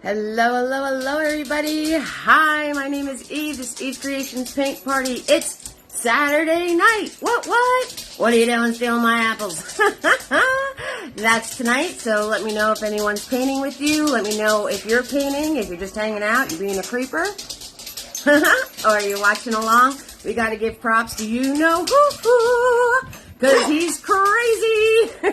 Hello, hello, hello, everybody. Hi, my name is Eve. This is Eve's Creations Paint Party. It's Saturday night. What? What are you doing stealing my apples? That's tonight, so let me know if anyone's painting with you. Let me know if you're painting, if you're just hanging out, you're being a creeper. Or you're watching along. We got to give props to you know who, because he's crazy. All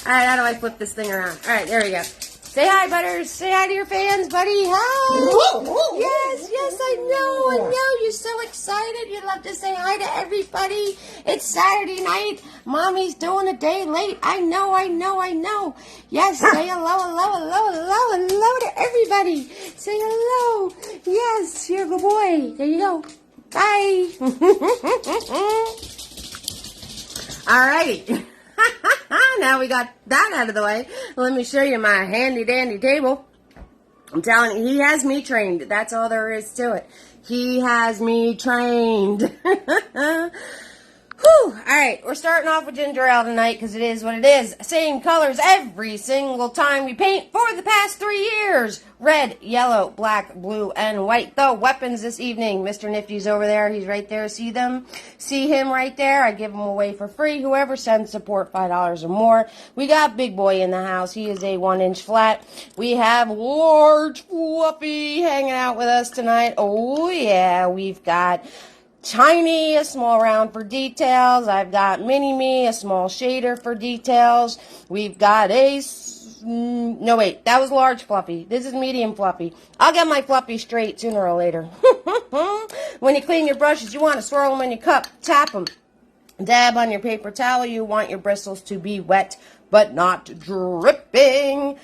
right, how do I flip this thing around? All right, there we go. Say hi, Butters. Say hi to your fans, buddy. Hi. Yes, I know. You're so excited. You love to say hi to everybody. It's Saturday night. Mommy's doing a day late. I know. Yes, say hello to everybody. Say hello. Yes, you're a good boy. There you go. Bye. All right. Now we got that out of the way. Let me show you my handy dandy table. I'm telling you, he has me trained. That's all there is to it. He has me trained. Whew. Alright, we're starting off with ginger ale tonight because it is what it is. Same colors every single time we paint for the past 3 years. Red, yellow, black, blue, and white. The weapons this evening. Mr. Nifty's over there. He's right there. See them? See him right there? I give him away for free. Whoever sends support $5 or more. We got Big Boy in the house. He is a 1-inch flat. We have Large Fluffy hanging out with us tonight. Oh, yeah. We've got Tiny, a small round for details. I've got Mini Me, a small shader for details. We've got no wait, that was Large Fluffy. This is Medium Fluffy. I'll get my Fluffy straight sooner or later. When you clean your brushes, you want to swirl them in your cup, tap them, dab on your paper towel. You want your bristles to be wet but not dripping.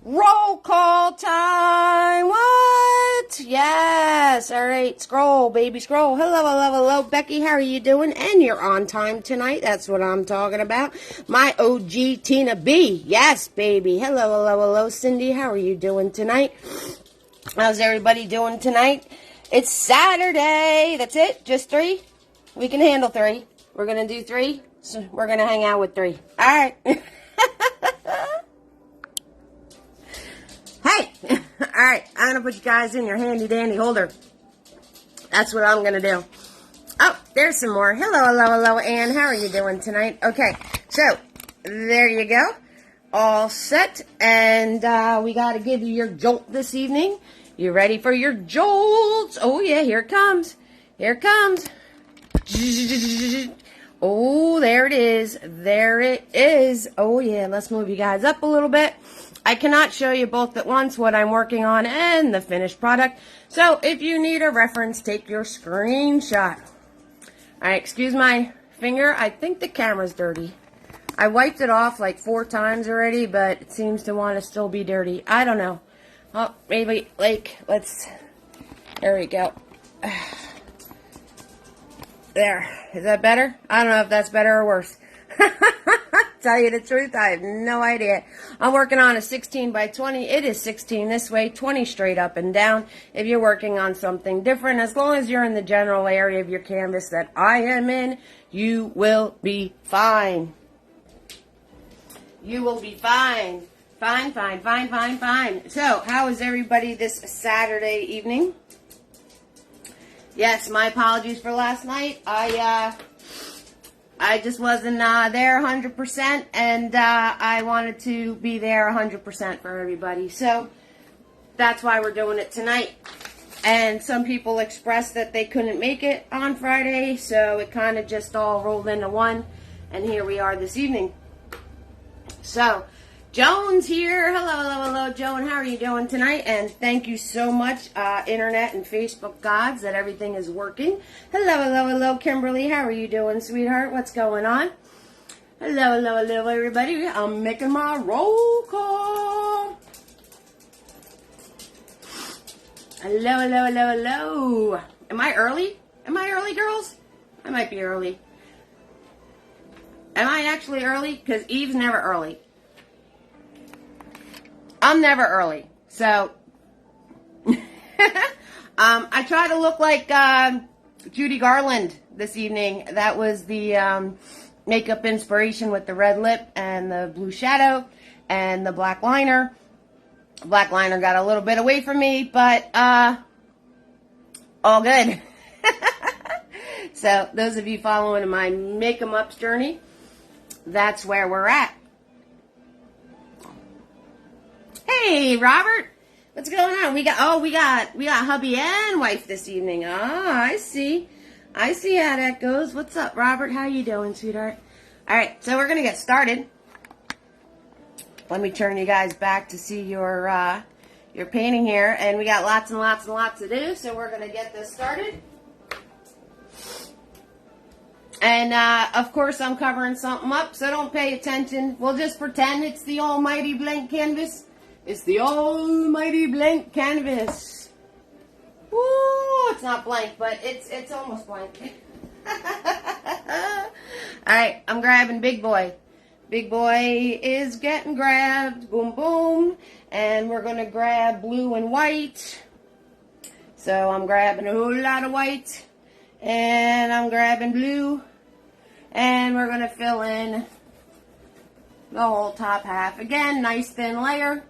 Roll call time. What? Yes. All right. Scroll, baby, scroll. Hello, Becky. How are you doing? And you're on time tonight. That's what I'm talking about. My OG Tina B. Yes, baby. Hello, Cindy. How are you doing tonight? How's everybody doing tonight? It's Saturday. That's it? Just 3? We can handle 3. We're going to do 3. So we're going to hang out with 3. All right. Hey, all right, I'm going to put you guys in your handy-dandy holder. That's what I'm going to do. Oh, there's some more. Hello, Ann. How are you doing tonight? Okay, so there you go. All set, and we got to give you your jolt this evening. You ready for your jolts? Oh, yeah, here it comes. Here it comes. Oh, there it is. There it is. Oh, yeah, let's move you guys up a little bit. I cannot show you both at once what I'm working on and the finished product. So if you need a reference, take your screenshot. Alright, excuse my finger. I think the camera's dirty. I wiped it off like 4 times already, but it seems to want to still be dirty. I don't know. Oh, maybe, like, there we go. There. Is that better? I don't know if that's better or worse. Tell you the truth, I have no idea. I'm working on a 16 by 20. It is 16 this way, 20 straight up and down. If you're working on something different, as long as you're in the general area of your canvas that I am in, you will be fine. You will be fine. Fine. So, how is everybody this Saturday evening? Yes, my apologies for last night. I just wasn't there 100%, and I wanted to be there 100% for everybody. So that's why we're doing it tonight. And some people expressed that they couldn't make it on Friday, so it kind of just all rolled into one. And here we are this evening. So, Joan's here. Hello, Joan. How are you doing tonight? And thank you so much, Internet and Facebook gods, that everything is working. Hello, Kimberly. How are you doing, sweetheart? What's going on? Hello, everybody. I'm making my roll call. Hello. Am I early? Am I early, girls? I might be early. Am I actually early? Because Eve's never early. I'm never early, so I try to look like Judy Garland this evening. That was the makeup inspiration with the red lip and the blue shadow and the black liner. Black liner got a little bit away from me, but all good. So those of you following my make 'em ups journey, that's where we're at. Hey, Robert, what's going on? We got hubby and wife this evening. Ah, I see how that goes. What's up, Robert? How you doing, sweetheart? All right, so we're gonna get started. Let me turn you guys back to see your painting here, and we got lots and lots and lots to do. So we're gonna get this started. And, of course, I'm covering something up, so don't pay attention. We'll just pretend it's the almighty blank canvas. It's the almighty blank canvas. Woo! It's not blank, but it's almost blank. Alright, I'm grabbing Big Boy. Big Boy is getting grabbed. Boom, boom. And we're going to grab blue and white. So I'm grabbing a whole lot of white. And I'm grabbing blue. And we're going to fill in the whole top half. Again, nice thin layer.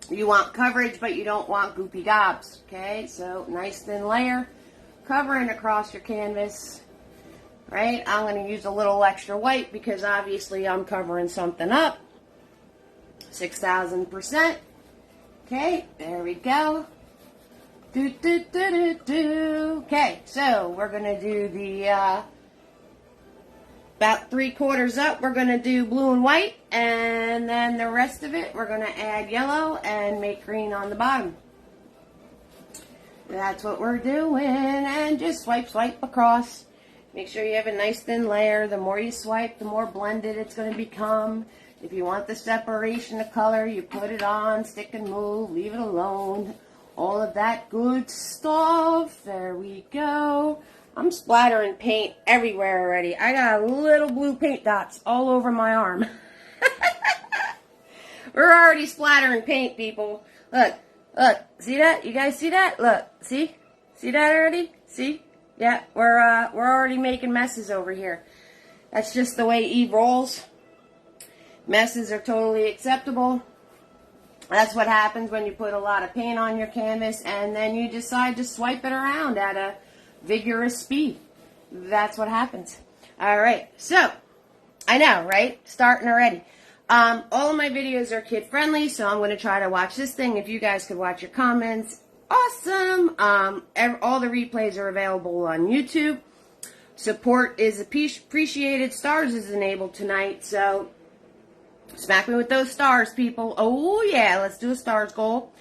You want coverage, but you don't want goopy gobs. Okay, so nice thin layer. Covering across your canvas. Right, I'm going to use a little extra white because obviously I'm covering something up. 6,000%. Okay, there we go. Okay, so we're going to do the about 3/4 up. We're going to do blue and white, and then the rest of it we're going to add yellow and make green on the bottom. That's what we're doing, and just swipe across. Make sure you have a nice thin layer. The more you swipe, the more blended it's going to become. If you want the separation of color, you put it on, stick and move, leave it alone. All of that good stuff. There we go. I'm splattering paint everywhere already. I got little blue paint dots all over my arm. We're already splattering paint, people. Look. See that? You guys see that? Look. See that already? See? Yeah, we're already making messes over here. That's just the way Eve rolls. Messes are totally acceptable. That's what happens when you put a lot of paint on your canvas and then you decide to swipe it around at a vigorous speed. That's what happens. All right, so I know, right? Starting already. All of my videos are kid friendly, so I'm going to try to watch this thing. If you guys could watch your comments, awesome. All the replays are available on YouTube. Support is appreciated. Stars is enabled tonight, so smack me with those stars, people. Oh, yeah, let's do a stars goal.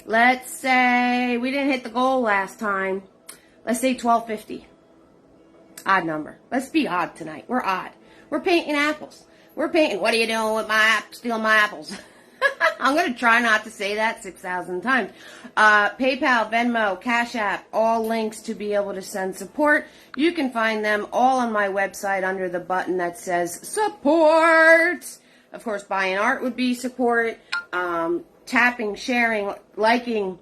Let's say we didn't hit the goal last time. Let's say 1250. Odd number. Let's be odd tonight. We're odd. We're painting apples. We're painting. What are you doing with my stealing my apples? I'm going to try not to say that 6,000 times. PayPal, Venmo, Cash App, all links to be able to send support. You can find them all on my website under the button that says support. Of course, buying art would be support. Tapping, sharing, liking,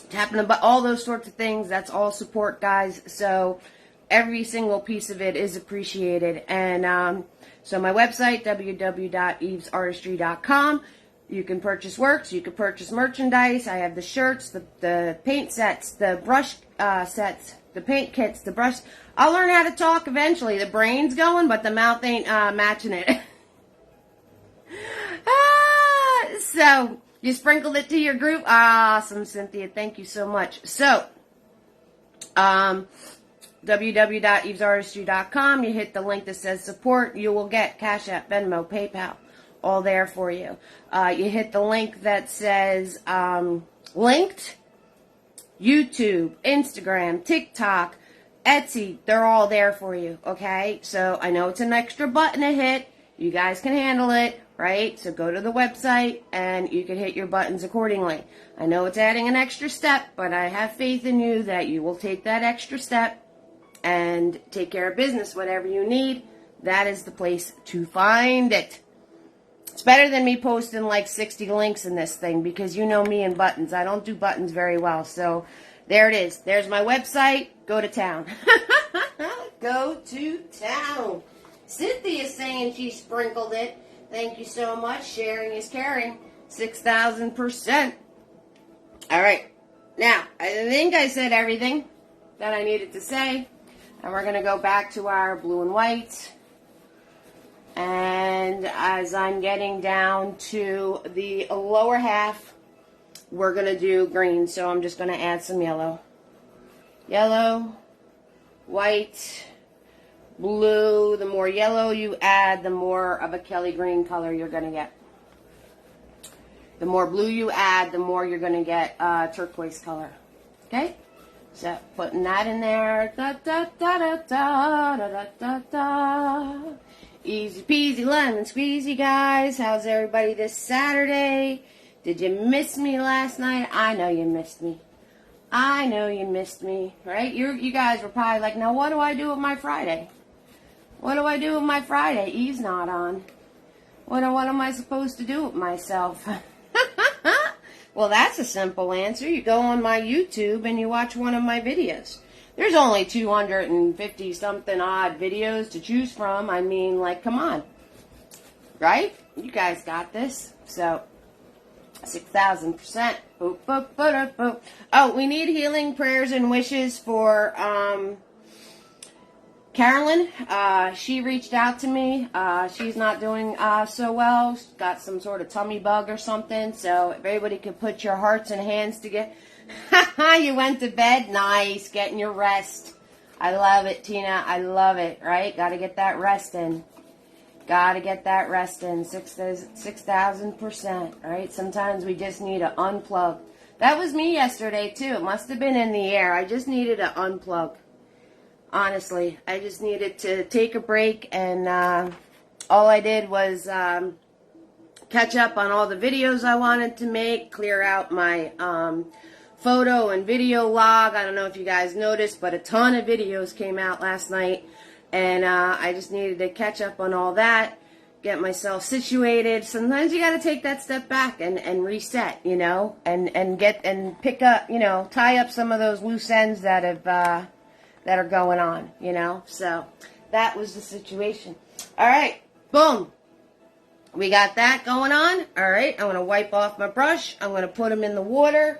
tapping the button, all those sorts of things. That's all support, guys. So every single piece of it is appreciated. And so my website, www.evesartistry.com. You can purchase works. You can purchase merchandise. I have the shirts, the paint sets, the brush sets, the paint kits, the brush. I'll learn how to talk eventually. The brain's going, but the mouth ain't matching it. So you sprinkled it to your group. Awesome, Cynthia. Thank you so much. So, www.evesartistry.com. You hit the link that says support. You will get Cash App, Venmo, PayPal, all there for you. You hit the link that says linked. YouTube, Instagram, TikTok, Etsy. They're all there for you. Okay. So I know it's an extra button to hit. You guys can handle it. Right? So go to the website and you can hit your buttons accordingly. I know it's adding an extra step, but I have faith in you that you will take that extra step and take care of business. Whatever you need, that is the place to find it. It's better than me posting like 60 links in this thing because you know me and buttons. I don't do buttons very well. So there it is. There's my website. Go to town. Go to town. Cynthia's saying she sprinkled it. Thank you so much. Sharing is caring. 6,000%. All right. Now, I think I said everything that I needed to say. And we're going to go back to our blue and white. And as I'm getting down to the lower half, we're going to do green. So I'm just going to add some yellow. Yellow, white, blue. The more yellow you add, the more of a Kelly green color you're going to get. The more blue you add, the more you're going to get turquoise color. Okay? So putting that in there. Da, da, da, da, da, da, da, da. Easy peasy lemon squeezy, guys. How's everybody this Saturday? Did you miss me last night? I know you missed me. I know you missed me, right? You guys were probably like, now what do I do with my Friday? What do I do with my Friday? Eve's not on. What am I supposed to do with myself? Well, that's a simple answer. You go on my YouTube and you watch one of my videos. There's only 250 something odd videos to choose from. I mean, like, come on. Right? You guys got this. So 6,000%. Boop, boop, boop, boop. Oh, we need healing prayers and wishes for Carolyn. She reached out to me. She's not doing so well. She's got some sort of tummy bug or something. So if everybody could put your hearts and hands together. You went to bed? Nice. Getting your rest. I love it, Tina. I love it, right? Got to get that rest in. Got to get that rest in. 6,000%, right? Sometimes we just need to unplug. That was me yesterday, too. It must have been in the air. I just needed to unplug. Honestly, I just needed to take a break, and all I did was catch up on all the videos I wanted to make, clear out my photo and video log. I don't know if you guys noticed, but a ton of videos came out last night. And I just needed to catch up on all that, get myself situated. Sometimes you got to take that step back and reset, you know, and pick up, you know, tie up some of those loose ends that have that are going on, you know. So that was the situation. All right, boom. We got that going on. All right, I'm going to wipe off my brush. I'm going to put them in the water.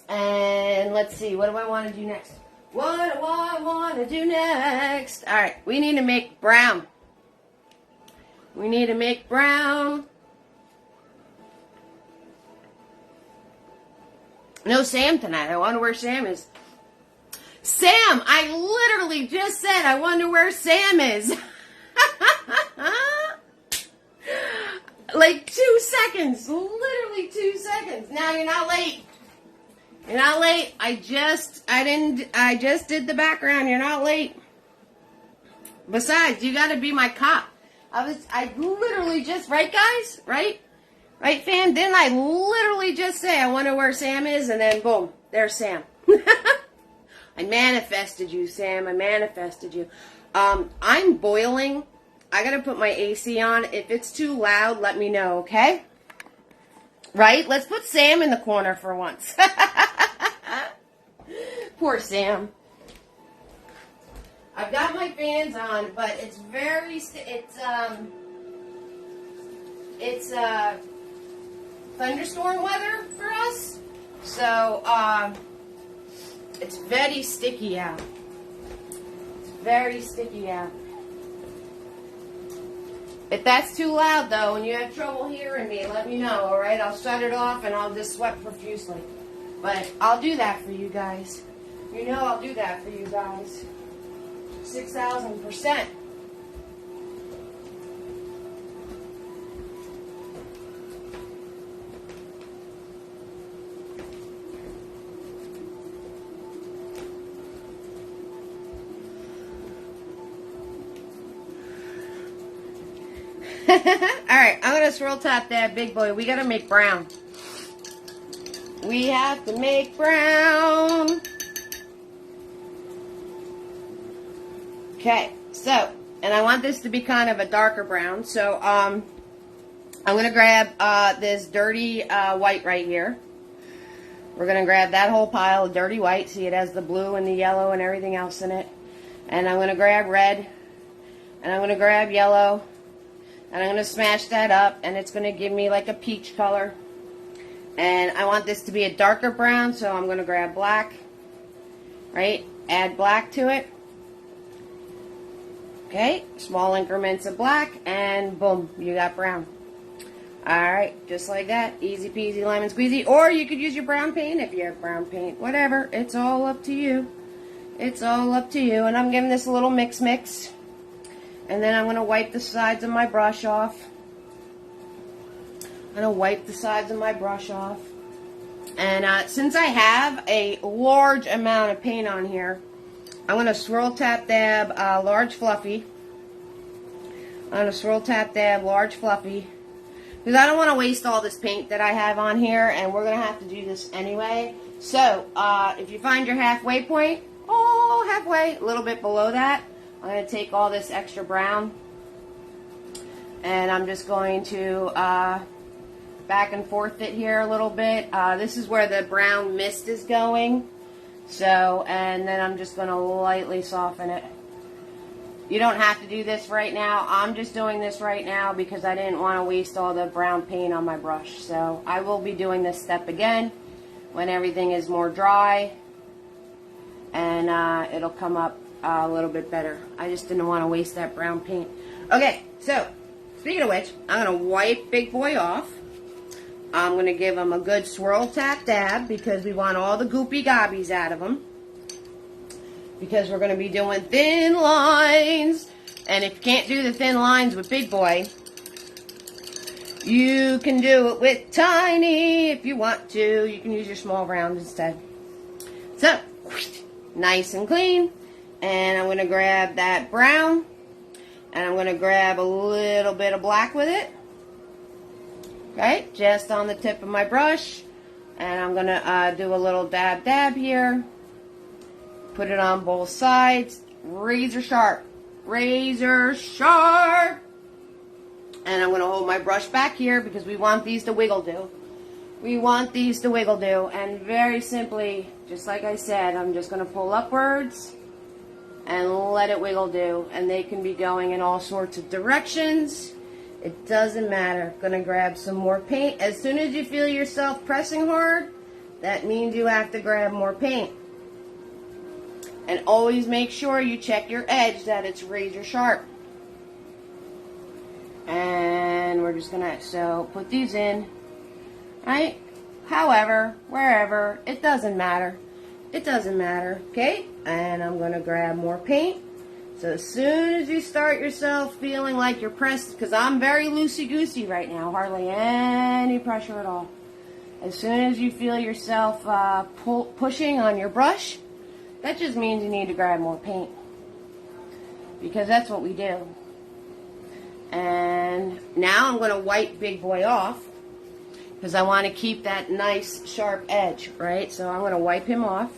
And let's see, what do I want to do next? What do I want to do next? All right, we need to make brown. We need to make brown. No Sam tonight. I wonder where Sam is. Sam, I literally just said I wonder where Sam is. Like 2 seconds. Literally 2 seconds. Now you're not late. You're not late. I just did the background. You're not late. Besides, you got to be my cop. I literally just, right guys? Right, fam? Didn't I literally just say, I wonder where Sam is? And then boom, there's Sam. I manifested you, Sam. I manifested you. I'm boiling. I got to put my AC on. If it's too loud, let me know, okay? Right? Let's put Sam in the corner for once. Poor Sam. I've got my fans on, but it's thunderstorm weather for us. So, it's very sticky out. It's very sticky out. If that's too loud, though, and you have trouble hearing me, let me know, all right? I'll shut it off, and I'll just sweat profusely. But I'll do that for you guys. You know I'll do that for you guys. 6,000%. Alright, I'm going to swirl top that big boy. We got to make brown. We have to make brown. Okay, so, and I want this to be kind of a darker brown. So, I'm going to grab this dirty white right here. We're going to grab that whole pile of dirty white. See, it has the blue and the yellow and everything else in it. And I'm going to grab red. And I'm going to grab yellow. And I'm going to smash that up, and it's going to give me like a peach color. And I want this to be a darker brown, so I'm going to grab black, right? Add black to it. Okay, small increments of black, and boom, you got brown. Alright, just like that. Easy peasy lemon squeezy. Or you could use your brown paint if you have brown paint. Whatever, it's all up to you. It's all up to you. And I'm giving this a little mix. And then I'm going to wipe the sides of my brush off. I'm going to wipe the sides of my brush off. And since I have a large amount of paint on here, I'm going to swirl tap dab large fluffy. I'm going to swirl tap dab large fluffy. Because I don't want to waste all this paint that I have on here, and we're going to have to do this anyway. So, if you find your halfway point, halfway, a little bit below that, I'm going to take all this extra brown, and I'm just going to back and forth it here a little bit. This is where the brown mist is going. So, and then I'm just going to lightly soften it. You don't have to do this right now. I'm just doing this right now because I didn't want to waste all the brown paint on my brush. So, I will be doing this step again when everything is more dry. And it'll come up a little bit better. I just didn't want to waste that brown paint. Okay, so, speaking of which, I'm going to wipe Big Boy off. I'm going to give him a good swirl tap dab because we want all the goopy gobbies out of him. Because we're going to be doing thin lines. And if you can't do the thin lines with Big Boy, you can do it with Tiny if you want to. You can use your small round instead. So, nice and clean. And I'm going to grab that brown. And I'm going to grab a little bit of black with it. Okay, just on the tip of my brush. And I'm going to do a little dab here. Put it on both sides. Razor sharp. Razor sharp. And I'm going to hold my brush back here because we want these to wiggle do. We want these to wiggle do. And very simply, just like I said, I'm just going to pull upwards and let it wiggle do. And they can be going in all sorts of directions. It doesn't matter. Gonna grab some more paint. As soon as you feel yourself pressing hard, that means you have to grab more paint. And always make sure you check your edge that it's razor sharp. And we're just gonna, so put these in, right? However, wherever, it doesn't matter. It doesn't matter, okay? And I'm gonna grab more paint. So as soon as you start yourself feeling like you're pressed, because I'm very loosey-goosey right now, hardly any pressure at all. As soon as you feel yourself pushing on your brush, that just means you need to grab more paint. Because that's what we do. And now I'm going to wipe Big Boy off, because I want to keep that nice sharp edge, right? So I'm going to wipe him off.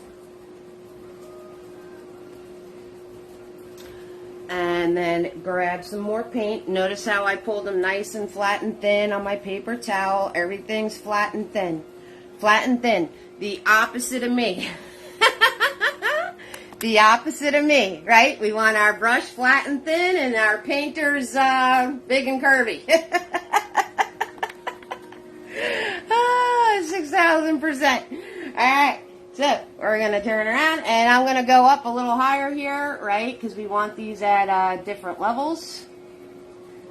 And then grab some more paint. Notice how I pulled them nice and flat and thin on my paper towel. Everything's flat and thin. Flat and thin. The opposite of me. The opposite of me, right? We want our brush flat and thin and our painters big and curvy. 6,000%. All right. So, we're going to turn around, and I'm going to go up a little higher here, right, because we want these at different levels,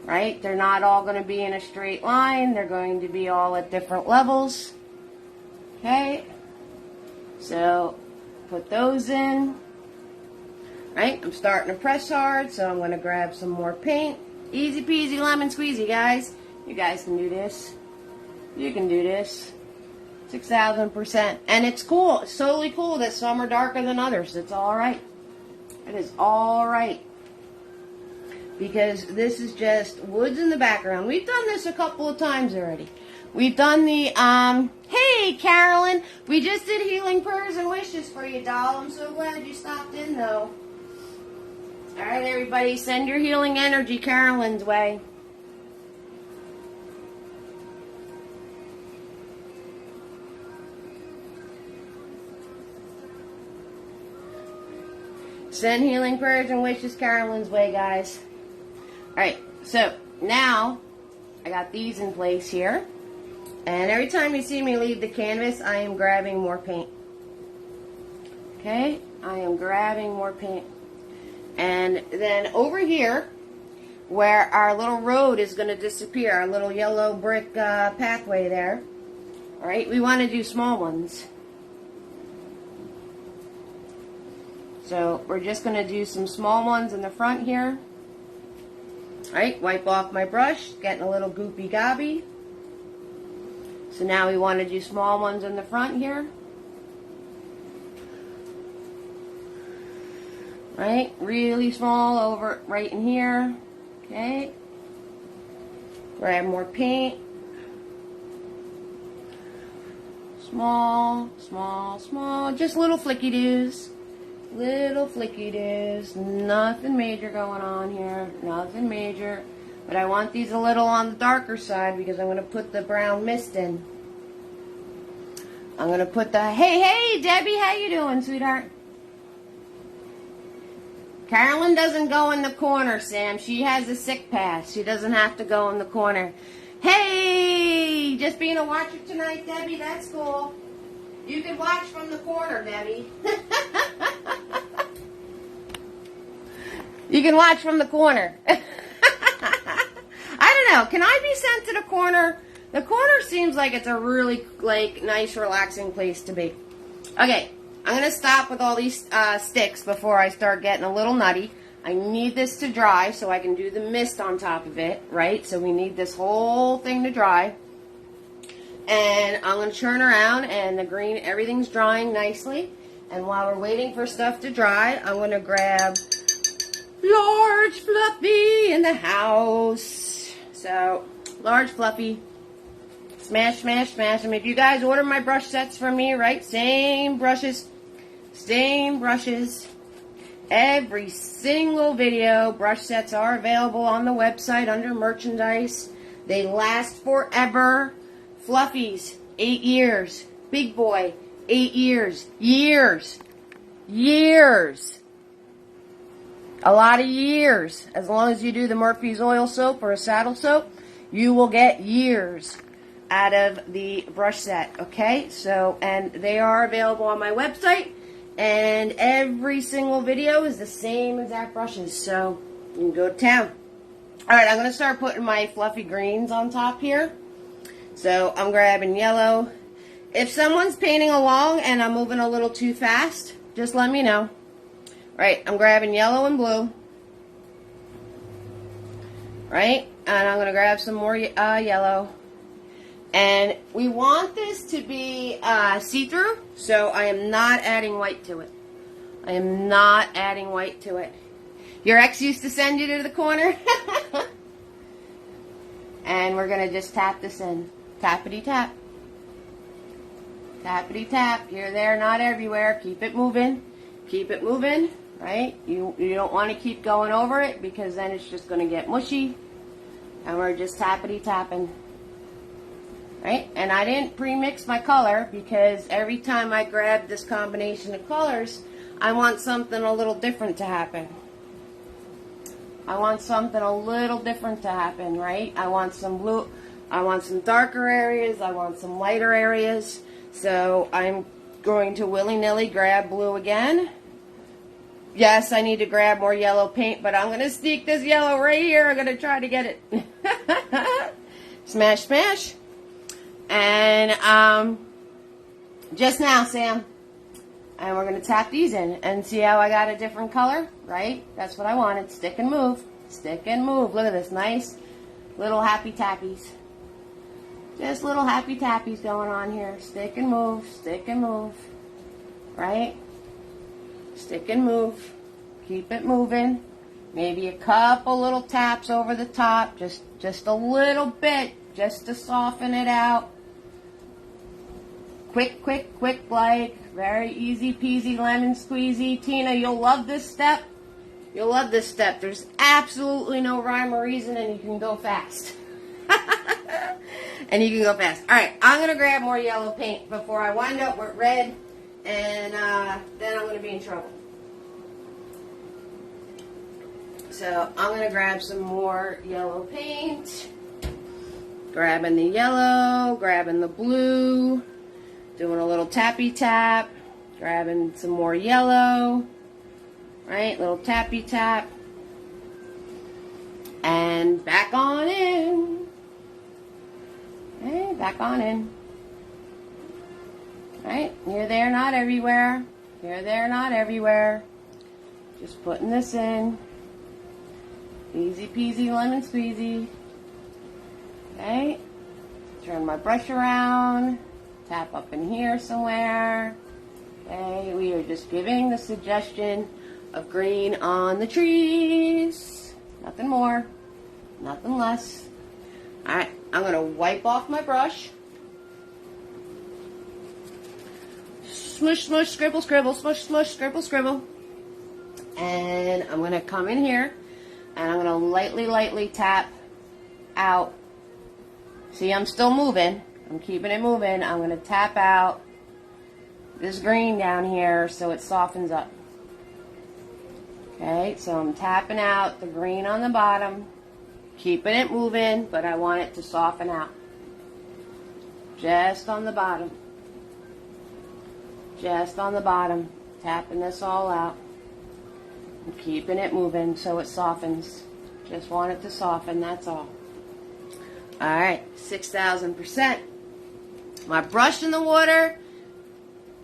right? They're not all going to be in a straight line. They're going to be all at different levels, okay? So, put those in, right? I'm starting to press hard, so I'm going to grab some more paint. Easy peasy lemon squeezy, guys. You guys can do this. You can do this. 6,000%. And it's cool. It's totally cool that some are darker than others. It's alright. It is alright. Because this is just woods in the background. We've done this a couple of times already. We've done the, hey, Carolyn. We just did healing prayers and wishes for you, doll. I'm so glad you stopped in, though. Alright, everybody. Send your healing energy Carolyn's way. Send healing prayers and wishes Carolyn's way, guys. Alright, so now I got these in place here. And every time you see me leave the canvas, I am grabbing more paint. Okay, I am grabbing more paint. And then over here, where our little road is going to disappear, our little yellow brick pathway there, all right, we want to do small ones. So we're just going to do some small ones in the front here. All right, wipe off my brush, getting a little goopy gobby. So now we want to do small ones in the front here. Right, really small over right in here. Okay. Grab more paint. Small, small, small. Just little flicky doos. Little flicky doos. Nothing major going on here. Nothing major. But I want these a little on the darker side because I'm going to put the brown mist in. I'm going to put the, hey, Debbie, how you doing, sweetheart? Carolyn doesn't go in the corner, Sam. She has a sick pass. She doesn't have to go in the corner. Hey, just being a watcher tonight, Debbie? That's cool. You can watch from the corner, Debbie. You can watch from the corner. I don't know. Can I be sent to the corner? The corner seems like it's a really nice, relaxing place to be. Okay. I'm going to stop with all these sticks before I start getting a little nutty. I need this to dry so I can do the mist on top of it, right? So we need this whole thing to dry. And I'm going to turn around and the green, everything's drying nicely. And while we're waiting for stuff to dry, I'm going to grab large Fluffy in the house. So, large Fluffy. Smash, smash, smash. I mean, if you guys order my brush sets from me, right? Same brushes. Same brushes. Every single video, brush sets are available on the website under merchandise. They last forever. Fluffies, 8 years. Big boy, 8 years. Years. A lot of years. As long as you do the Murphy's oil soap or a saddle soap, you will get years out of the brush set, okay? So, and they are available on my website, and every single video is the same exact brushes, so you can go to town. Alright, I'm going to start putting my fluffy greens on top here. So, I'm grabbing yellow. If someone's painting along and I'm moving a little too fast, just let me know. Right, I'm grabbing yellow and blue. Right, and I'm going to grab some more yellow. And we want this to be see-through, so I am not adding white to it. I am not adding white to it. Your ex used to send you to the corner? And we're going to just tap this in. Tappity-tap. Tappity-tap. Here, there, not everywhere. Keep it moving. Keep it moving, right? You don't want to keep going over it because then it's just going to get mushy. And we're just tappity-tapping. Right? And I didn't pre-mix my color because every time I grab this combination of colors, I want something a little different to happen. I want something a little different to happen, right? I want some blue, I want some darker areas, I want some lighter areas. So I'm going to willy-nilly grab blue again. Yes, I need to grab more yellow paint, but I'm going to sneak this yellow right here. I'm going to try to get it. Smash, smash. And just now, Sam. And we're going to tap these in. And see how I got a different color? Right? That's what I wanted. Stick and move. Stick and move. Look at this. Nice little happy tappies. Just little happy tappies going on here. Stick and move. Stick and move. Right? Stick and move. Keep it moving. Maybe a couple little taps over the top. Just a little bit. Just to soften it out. Quick, quick, quick, like. Very easy peasy lemon squeezy. Tina, you'll love this step. You'll love this step. There's absolutely no rhyme or reason, and you can go fast. And you can go fast. Alright, I'm going to grab more yellow paint before I wind up with red, and then I'm going to be in trouble. So, I'm going to grab some more yellow paint. Grabbing the yellow, grabbing the blue, doing a little tappy tap, grabbing some more yellow, right? Little tappy tap. And back on in. Okay, back on in. Right? Here, there, not everywhere. Here, there, not everywhere. Just putting this in. Easy peasy lemon squeezy. Okay. Turn my brush around. Tap up in here somewhere. Okay. We are just giving the suggestion of green on the trees. Nothing more. Nothing less. Alright. I'm going to wipe off my brush. Smush, smush, scribble, scribble, smush, smush, scribble, scribble. And I'm going to come in here and I'm going to lightly, lightly tap out. See, I'm still moving. I'm keeping it moving. I'm going to tap out this green down here so it softens up. Okay, so I'm tapping out the green on the bottom, keeping it moving, but I want it to soften out. Just on the bottom. Just on the bottom. Tapping this all out. And keeping it moving so it softens. Just want it to soften, that's all. Alright, 6,000%. My brush in the water.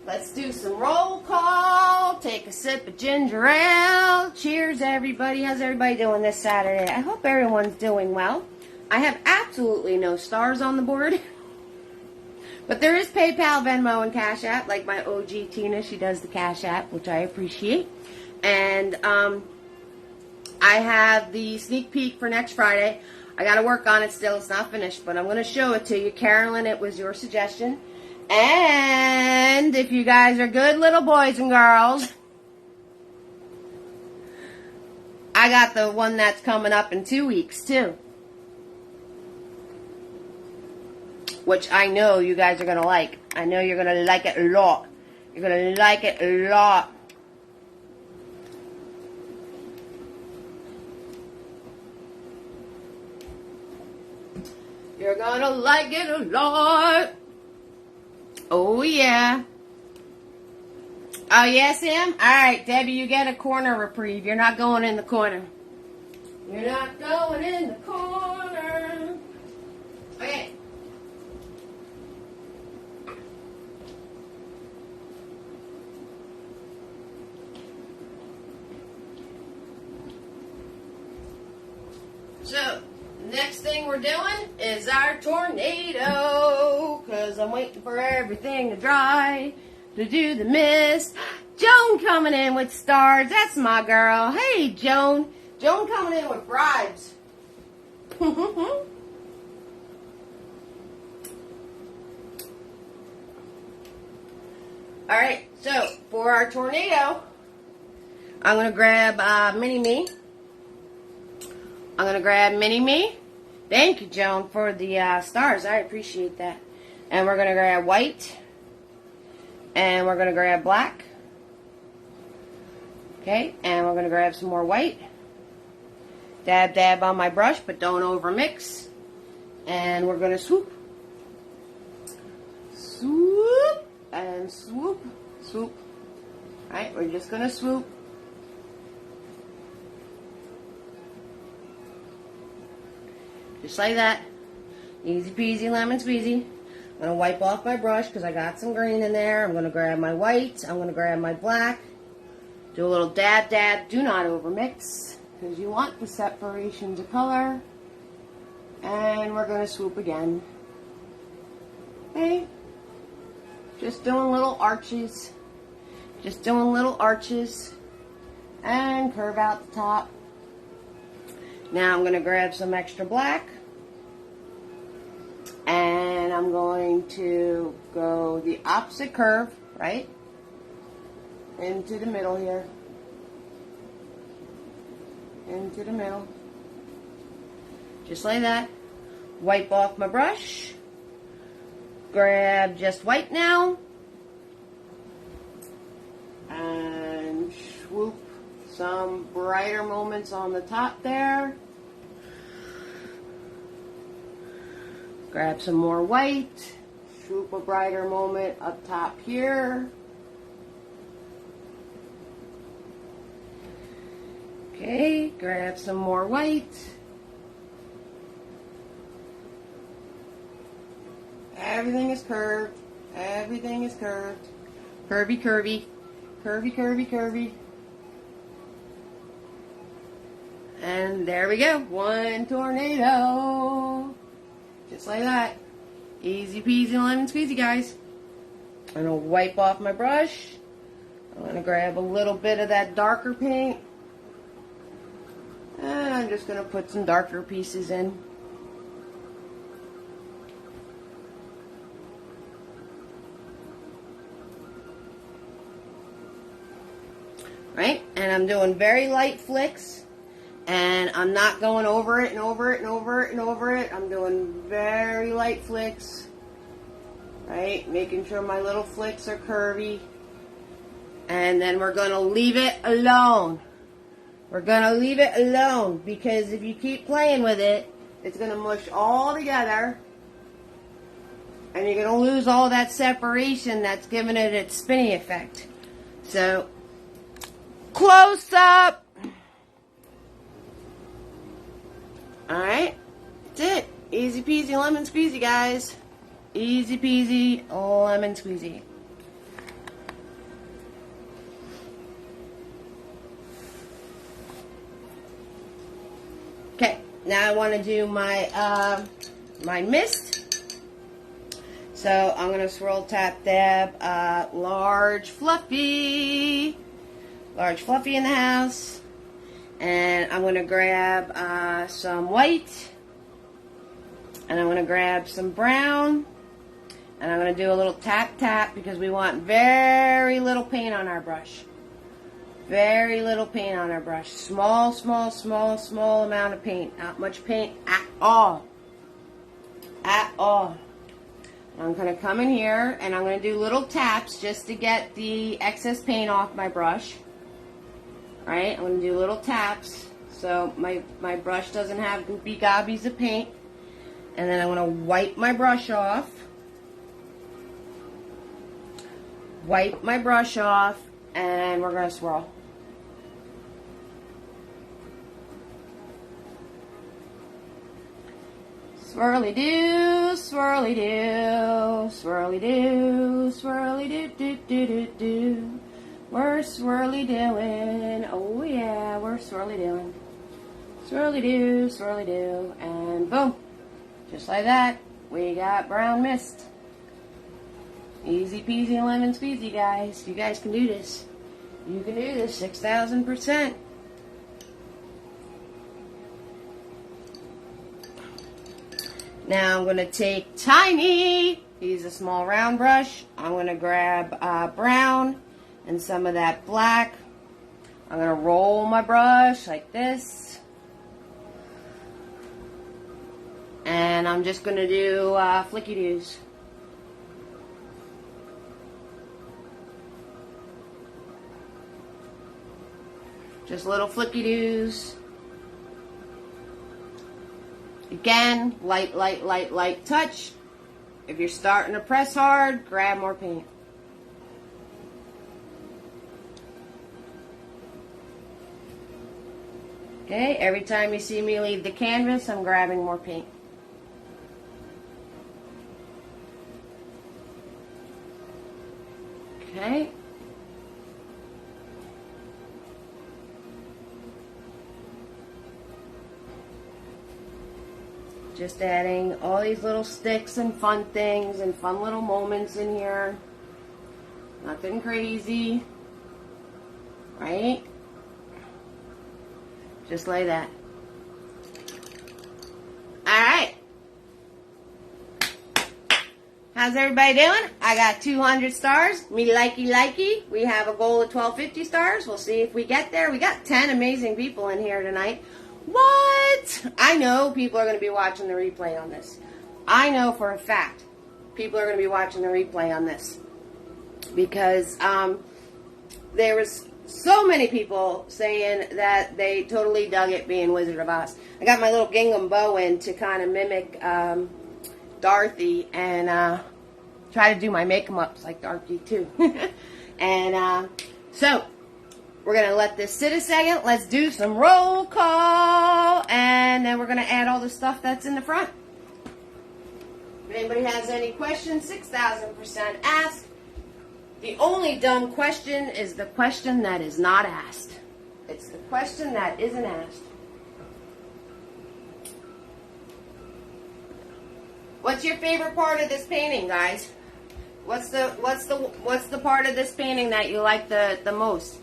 Let's do some roll call. Take a sip of ginger ale. Cheers, everybody. How's everybody doing this Saturday? I hope everyone's doing well. I have absolutely no stars on the board. But there is PayPal, Venmo, and Cash App. Like my OG Tina, she does the Cash App, which I appreciate. And I have the sneak peek for next Friday. I got to work on it still. It's not finished, but I'm going to show it to you. Carolyn, it was your suggestion. And if you guys are good little boys and girls, I got the one that's coming up in 2 weeks, too. Which I know you guys are going to like. I know you're going to like it a lot. You're going to like it a lot. You're going to like it a lot. Oh, yeah. Oh, yeah, Sam? All right, Debbie, you get a corner reprieve. You're not going in the corner. You're not going in the corner. Okay. So, next thing we're doing is our tornado, because I'm waiting for everything to dry to do the mist. Joan coming in with stars. That's my girl. Hey, Joan. Joan coming in with bribes. All right, so for our tornado, I'm going to grab Mini-Me. I'm going to grab Mini-Me. Thank you, Joan, for the stars. I appreciate that. And we're going to grab white. And we're going to grab black. Okay, and we're going to grab some more white. Dab, dab on my brush, but don't overmix. And we're going to swoop. Swoop. And swoop. Swoop. All right, we're just going to swoop. Just like that. Easy peasy lemon squeezy. I'm going to wipe off my brush because I got some green in there. I'm going to grab my white. I'm going to grab my black. Do a little dab dab. Do not overmix because you want the separations of color. And we're going to swoop again. Okay. Just doing little arches. Just doing little arches. And curve out the top. Now I'm going to grab some extra black. And I'm going to go the opposite curve, right? Into the middle here. Into the middle. Just like that. Wipe off my brush. Grab just white now. And swoop some brighter moments on the top there. Grab some more white. Swoop a brighter moment up top here. Okay, grab some more white. Everything is curved. Everything is curved. Curvy, curvy. Curvy, curvy, curvy. And there we go. One tornado. Just like that. Easy peasy lemon squeezy, guys. I'm going to wipe off my brush. I'm going to grab a little bit of that darker paint. And I'm just going to put some darker pieces in. Right? And I'm doing very light flicks. And I'm not going over it and over it and over it and over it. I'm doing very light flicks. Right? Making sure my little flicks are curvy. And then we're going to leave it alone. We're going to leave it alone. Because if you keep playing with it, it's going to mush all together. And you're going to lose all that separation that's giving it its spinny effect. So, close up. Alright, that's it. Easy peasy lemon squeezy, guys. Easy peasy lemon squeezy. Okay, now I want to do my my mist. So I'm going to swirl, tap, dab, large fluffy. Large fluffy in the house. And I'm going to grab some white. And I'm going to grab some brown. And I'm going to do a little tap tap because we want very little paint on our brush. Very little paint on our brush. Small, small, small, small amount of paint. Not much paint at all. At all. I'm going to come in here and I'm going to do little taps just to get the excess paint off my brush. Right, I'm going to do little taps so my brush doesn't have goopy gobbies of paint. And then I'm going to wipe my brush off. Wipe my brush off and we're going to swirl. Swirly do, swirly do, swirly do, swirly do, do, do, do, do. We're swirly doing, oh yeah, we're swirly doing. Swirly do, and boom. Just like that, we got brown mist. Easy peasy lemon squeezy, guys. You guys can do this. You can do this 6,000%. Now I'm going to take Tiny. Use a small round brush. I'm going to grab brown and some of that black. I'm going to roll my brush like this. And I'm just going to do flicky-doos. Just little flicky-doos. Again, light, light, light, light touch. If you're starting to press hard, grab more paint. Okay, every time you see me leave the canvas, I'm grabbing more paint. Okay. Just adding all these little sticks and fun things and fun little moments in here. Nothing crazy. Right? Just like that. Alright. How's everybody doing? I got 200 stars. Me likey. We have a goal of 1250 stars. We'll see if we get there. We got 10 amazing people in here tonight. What? I know people are going to be watching the replay on this. I know for a fact people are going to be watching the replay on this. Because there was so many people saying that they totally dug it being Wizard of Oz. I got my little gingham bow in to kind of mimic Dorothy and try to do my make-em-ups like Dorothy too. And so we're going to let this sit a second. Let's do some roll call, and then we're going to add all the stuff that's in the front. If anybody has any questions, 6,000% asked. The only dumb question is the question that is not asked. It's the question that isn't asked. What's your favorite part of this painting, guys? What's the part of this painting that you like the most?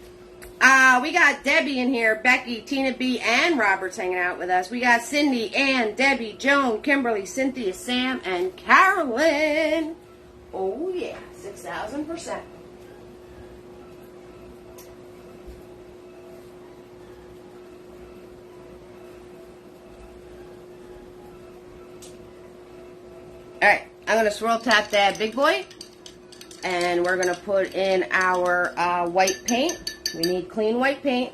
We got Debbie in here, Becky, Tina B, and Robert's hanging out with us. We got Cindy, Ann, Debbie, Joan, Kimberly, Cynthia, Sam, and Carolyn. Oh yeah, 6,000%. Alright, I'm going to swirl tap that big boy. And we're going to put in our white paint. We need clean white paint.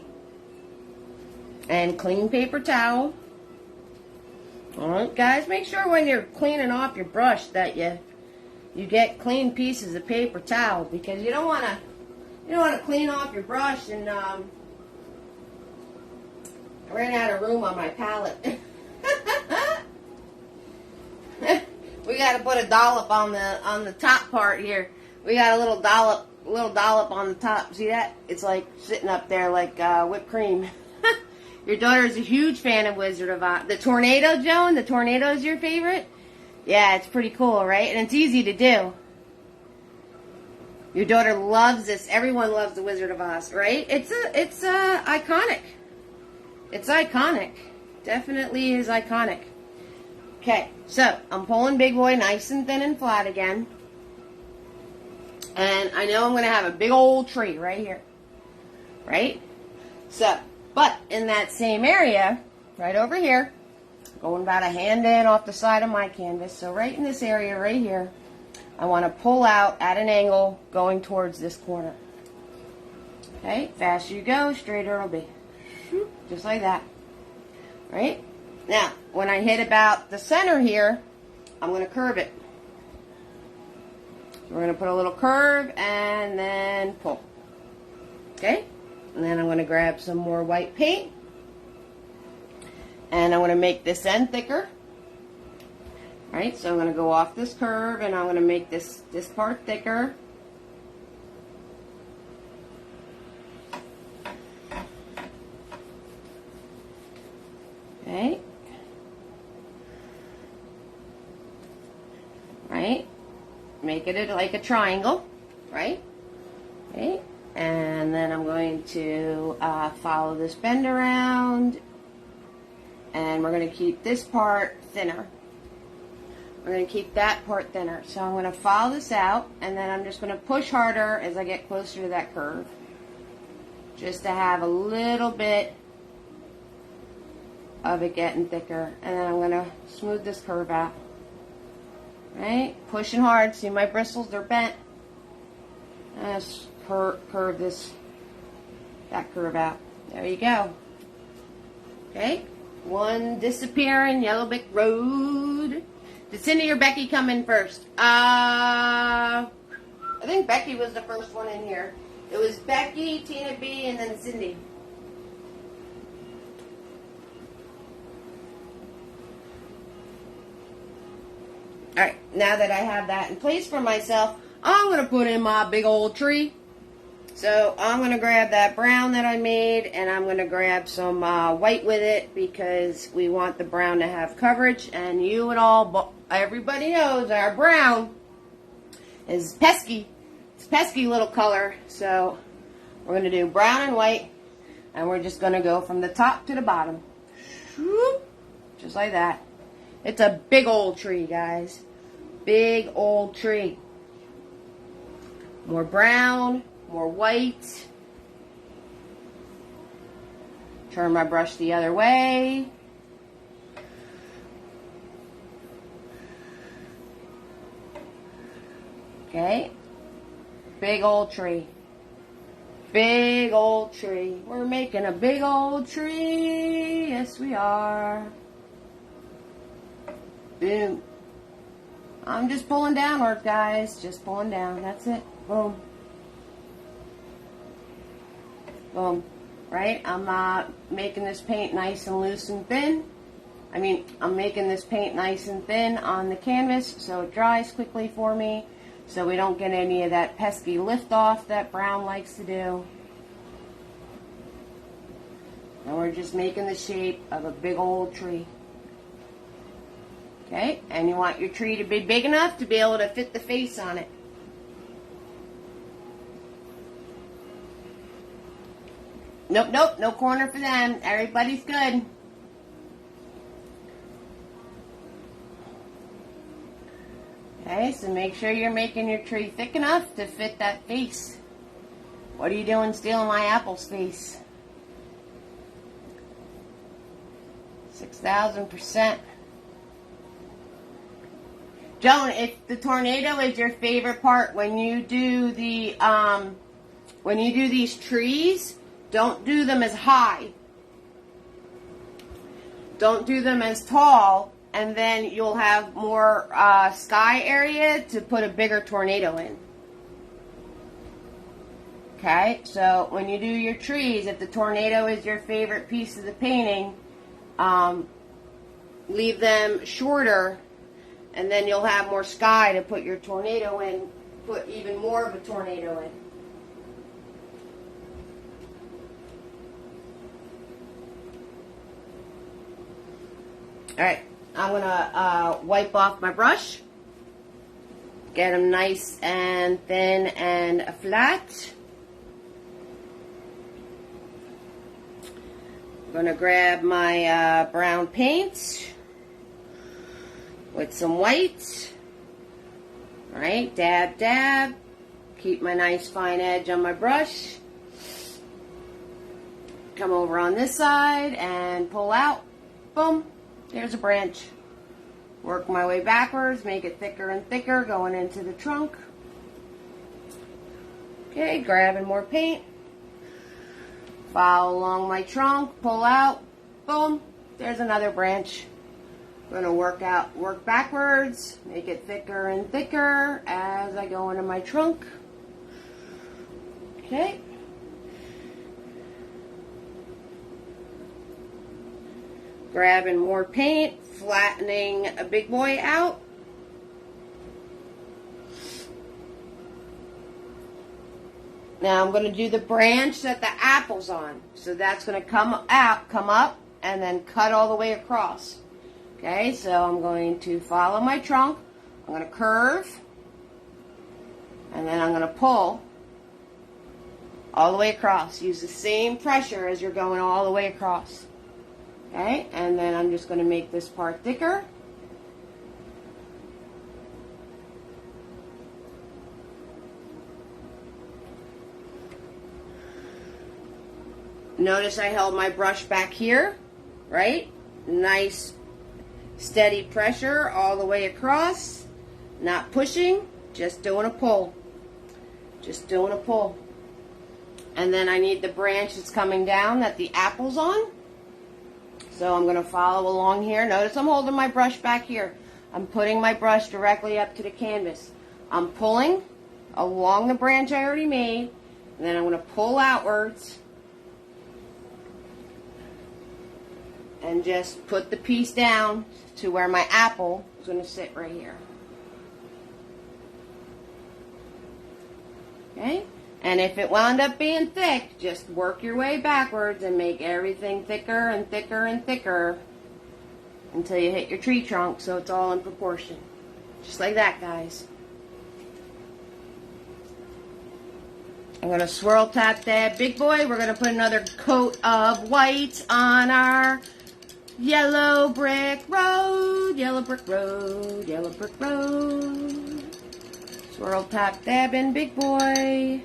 And clean paper towel. Alright, guys, make sure when you're cleaning off your brush that you get clean pieces of paper towel, because you don't want to clean off your brush. And I ran out of room on my palette. We got to put a dollop on the top part here. We got a little dollop on the top. See that? It's like sitting up there like whipped cream. Your daughter is a huge fan of Wizard of Oz. The tornado, Joan? The tornado is your favorite? Yeah, it's pretty cool, right? And it's easy to do. Your daughter loves this. Everyone loves the Wizard of Oz, right? It's iconic. It's iconic. Definitely is iconic. Okay, so I'm pulling Big Boy nice and thin and flat again. And I know I'm going to have a big old tree right here. Right? So, but in that same area, right over here, going about a hand in off the side of my canvas. So right in this area right here, I want to pull out at an angle going towards this corner. Okay, faster you go, straighter it'll be. Just like that. Right? Now, when I hit about the center here, I'm going to curve it. So we're going to put a little curve and then pull. Okay? And then I'm going to grab some more white paint. And I'm going to make this end thicker. Alright, so I'm going to go off this curve and I'm going to make this part thicker. Okay. Right? Make it like a triangle, right? Okay. And then I'm going to follow this bend around, and we're going to keep this part thinner. We're going to keep that part thinner. So I'm going to follow this out, and then I'm just going to push harder as I get closer to that curve, just to have a little bit of it getting thicker. And then I'm going to smooth this curve out. Right? Pushing hard. See my bristles? They're bent. And let's curve that curve out. There you go. Okay? One disappearing Yellow Brick Road. Did Cindy or Becky come in first? I think Becky was the first one in here. It was Becky, Tina B, and then Cindy. Alright, now that I have that in place for myself, I'm going to put in my big old tree. So I'm going to grab that brown that I made, and I'm going to grab some white with it, because we want the brown to have coverage. And you and all, everybody knows our brown is pesky. It's a pesky little color. So we're going to do brown and white, and we're just going to go from the top to the bottom. Just like that. It's a big old tree, guys. Big old tree. More brown, more white. Turn my brush the other way. Okay. Big old tree. Big old tree. We're making a big old tree. Yes, we are. Boom. I'm just pulling downward, guys. Just pulling down. That's it. Boom. Boom. Right? I'm making this paint nice and loose and thin. I'm making this paint nice and thin on the canvas so it dries quickly for me, so we don't get any of that pesky lift off that brown likes to do. And we're just making the shape of a big old tree. Okay, and you want your tree to be big enough to be able to fit the face on it. Nope, nope, no corner for them. Everybody's good. Okay, so make sure you're making your tree thick enough to fit that face. What are you doing stealing my apple's face? 6,000%. Joan, if the tornado is your favorite part when you do the these trees, don't do them as high. Don't do them as tall, and then you'll have more sky area to put a bigger tornado in. Okay, so when you do your trees, if the tornado is your favorite piece of the painting, leave them shorter, and then you'll have more sky to put your tornado in, put even more of a tornado in. Alright, I'm going to wipe off my brush, get them nice and thin and flat. I'm going to grab my brown paint with some white. Alright, dab, dab. Keep my nice fine edge on my brush. Come over on this side and pull out. Boom. There's a branch. Work my way backwards, make it thicker and thicker going into the trunk. Okay, grabbing more paint. Follow along my trunk, pull out, boom, there's another branch. I'm going to work backwards, make it thicker and thicker as I go into my trunk. Okay. Grabbing more paint, flattening a big boy out. Now I'm going to do the branch that the apple's on. So that's going to come up, and then cut all the way across. Okay, so I'm going to follow my trunk. I'm going to curve, and then I'm going to pull all the way across. Use the same pressure as you're going all the way across. Okay, and then I'm just going to make this part thicker. Notice I held my brush back here, right? Nice, steady pressure all the way across. Not pushing, just doing a pull. Just doing a pull. And then I need the branch that's coming down that the apple's on. So I'm going to follow along here. Notice I'm holding my brush back here. I'm putting my brush directly up to the canvas. I'm pulling along the branch I already made, and then I'm going to pull outwards and just put the piece down to where my apple is going to sit right here. Okay? And if it wound up being thick, just work your way backwards and make everything thicker and thicker and thicker until you hit your tree trunk so it's all in proportion. Just like that, guys. I'm going to swirl tap that big boy. We're going to put another coat of white on our yellow brick road. Yellow brick road. Yellow brick road. Swirl tap dabbing big boy.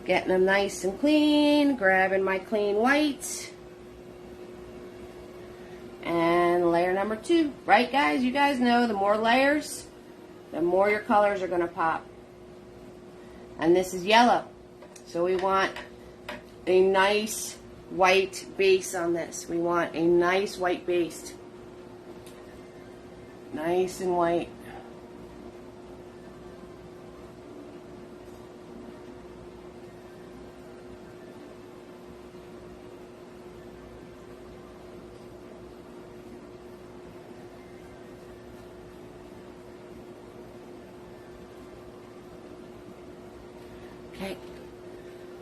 Getting them nice and clean, grabbing my clean white. And layer number 2. Right, guys? You guys know the more layers, the more your colors are going to pop. And this is yellow. So we want a nice white base on this. We want a nice white base. Nice and white. Okay.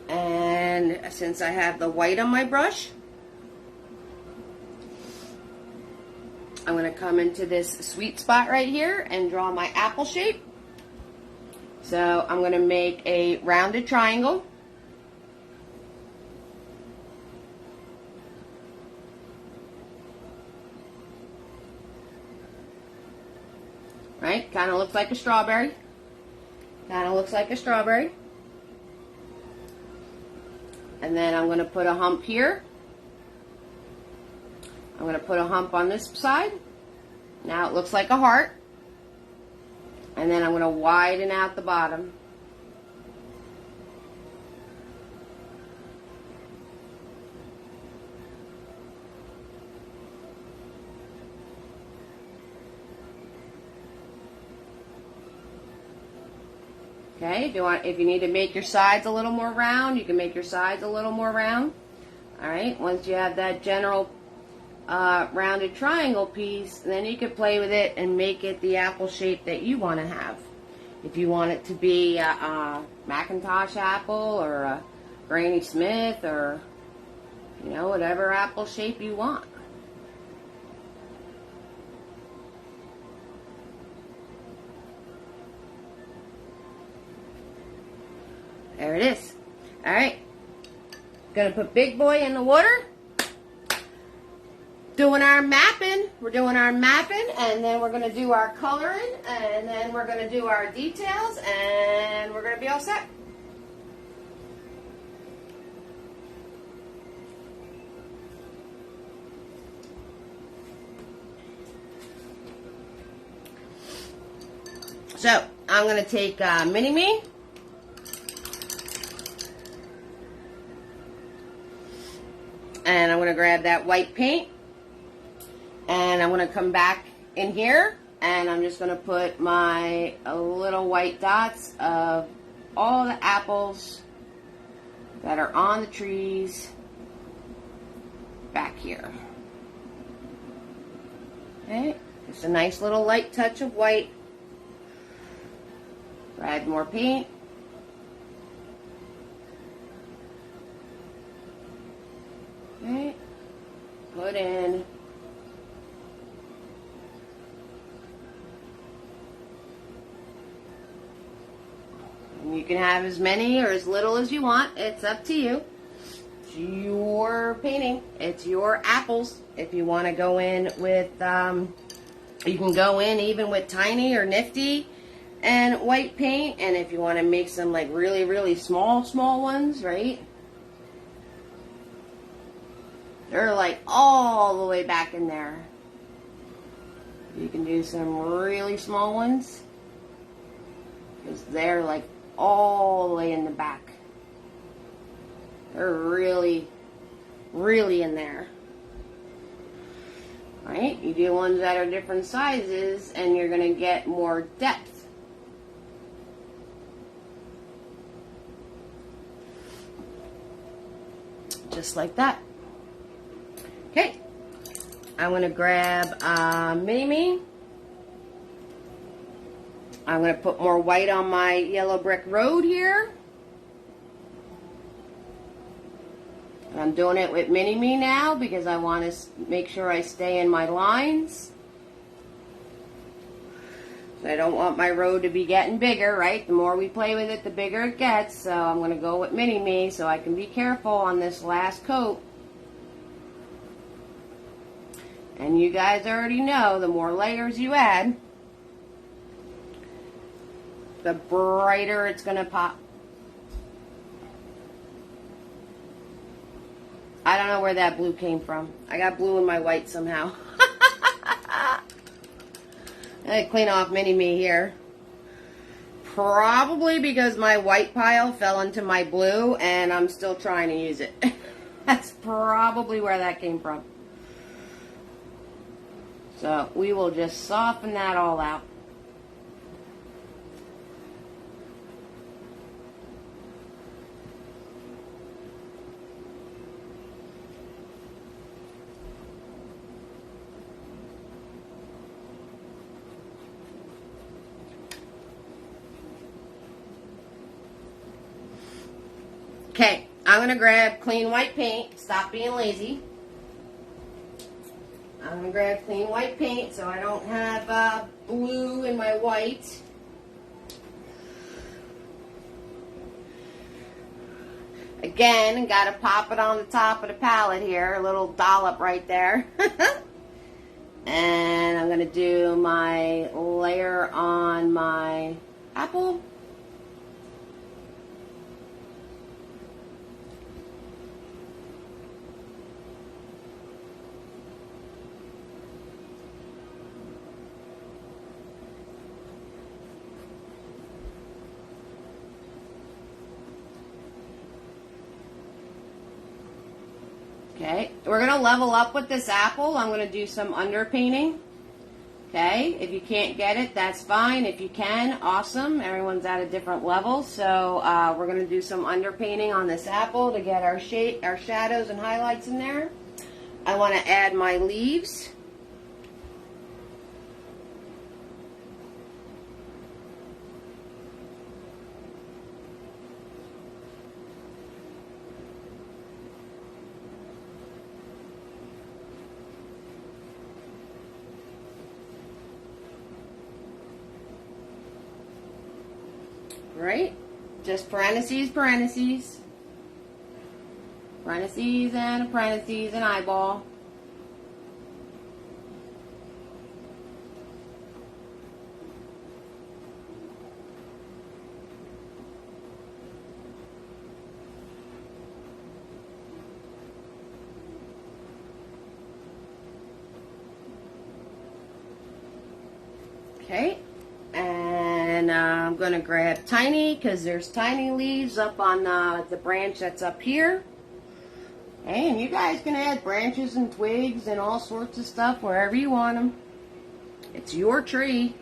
And since I have the white on my brush, I'm going to come into this sweet spot right here and draw my apple shape. So I'm going to make a rounded triangle. Right? Kind of looks like a strawberry. Kind of looks like a strawberry. And then I'm going to put a hump here. I'm going to put a hump on this side. Now it looks like a heart. And then I'm going to widen out the bottom. Okay, if you need to make your sides a little more round, you can make your sides a little more round. All right, once you have that general rounded triangle piece, then you can play with it and make it the apple shape that you want to have. If you want it to be a Macintosh apple or a Granny Smith or, you know, whatever apple shape you want. There it is. All right. Gonna put Big Boy in the water. Doing our mapping. We're doing our mapping, and then we're gonna do our coloring, and then we're gonna do our details, and we're gonna be all set. So I'm gonna take Mini-Me. And I'm going to grab that white paint, and I'm going to come back in here, and I'm just going to put my little white dots of all the apples that are on the trees back here. Okay, just a nice little light touch of white. Add more paint. Okay, put in and you can have as many or as little as you want. It's up to you. It's your painting. It's your apples. If you want to go in with, you can go in even with tiny or nifty and white paint. And if you want to make some like really, really small ones, right? They're like all the way back in there. You can do some really small ones because they're like all the way in the back. They're really, really in there. Right? You do ones that are different sizes and you're going to get more depth. Just like that. Okay, I'm going to grab Mini-Me. I'm going to put more white on my yellow brick road here. And I'm doing it with Mini-Me now because I want to make sure I stay in my lines. I don't want my road to be getting bigger, right? The more we play with it, the bigger it gets. So I'm going to go with Mini-Me so I can be careful on this last coat. And you guys already know, the more layers you add, the brighter it's going to pop. I don't know where that blue came from. I got blue in my white somehow. I gotta clean off Mini-Me here. Probably because my white pile fell into my blue and I'm still trying to use it. That's probably where that came from. So we will just soften that all out. Okay, I'm going to grab clean white paint. Stop being lazy. I'm going to grab clean white paint so I don't have blue in my white. Again, got to pop it on the top of the palette here, a little dollop right there. And I'm going to do my layer on my apple. Okay, we're going to level up with this apple. I'm going to do some underpainting. Okay, if you can't get it, that's fine. If you can, awesome. Everyone's at a different level. So we're going to do some underpainting on this apple to get our shadows and highlights in there. I want to add my leaves. Right? Just parentheses, parentheses. Parentheses and a parentheses, an eyeball. Okay. And I'm going to grab tiny because there's tiny leaves up on the branch that's up here. Okay, and you guys can add branches and twigs and all sorts of stuff wherever you want them. It's your tree.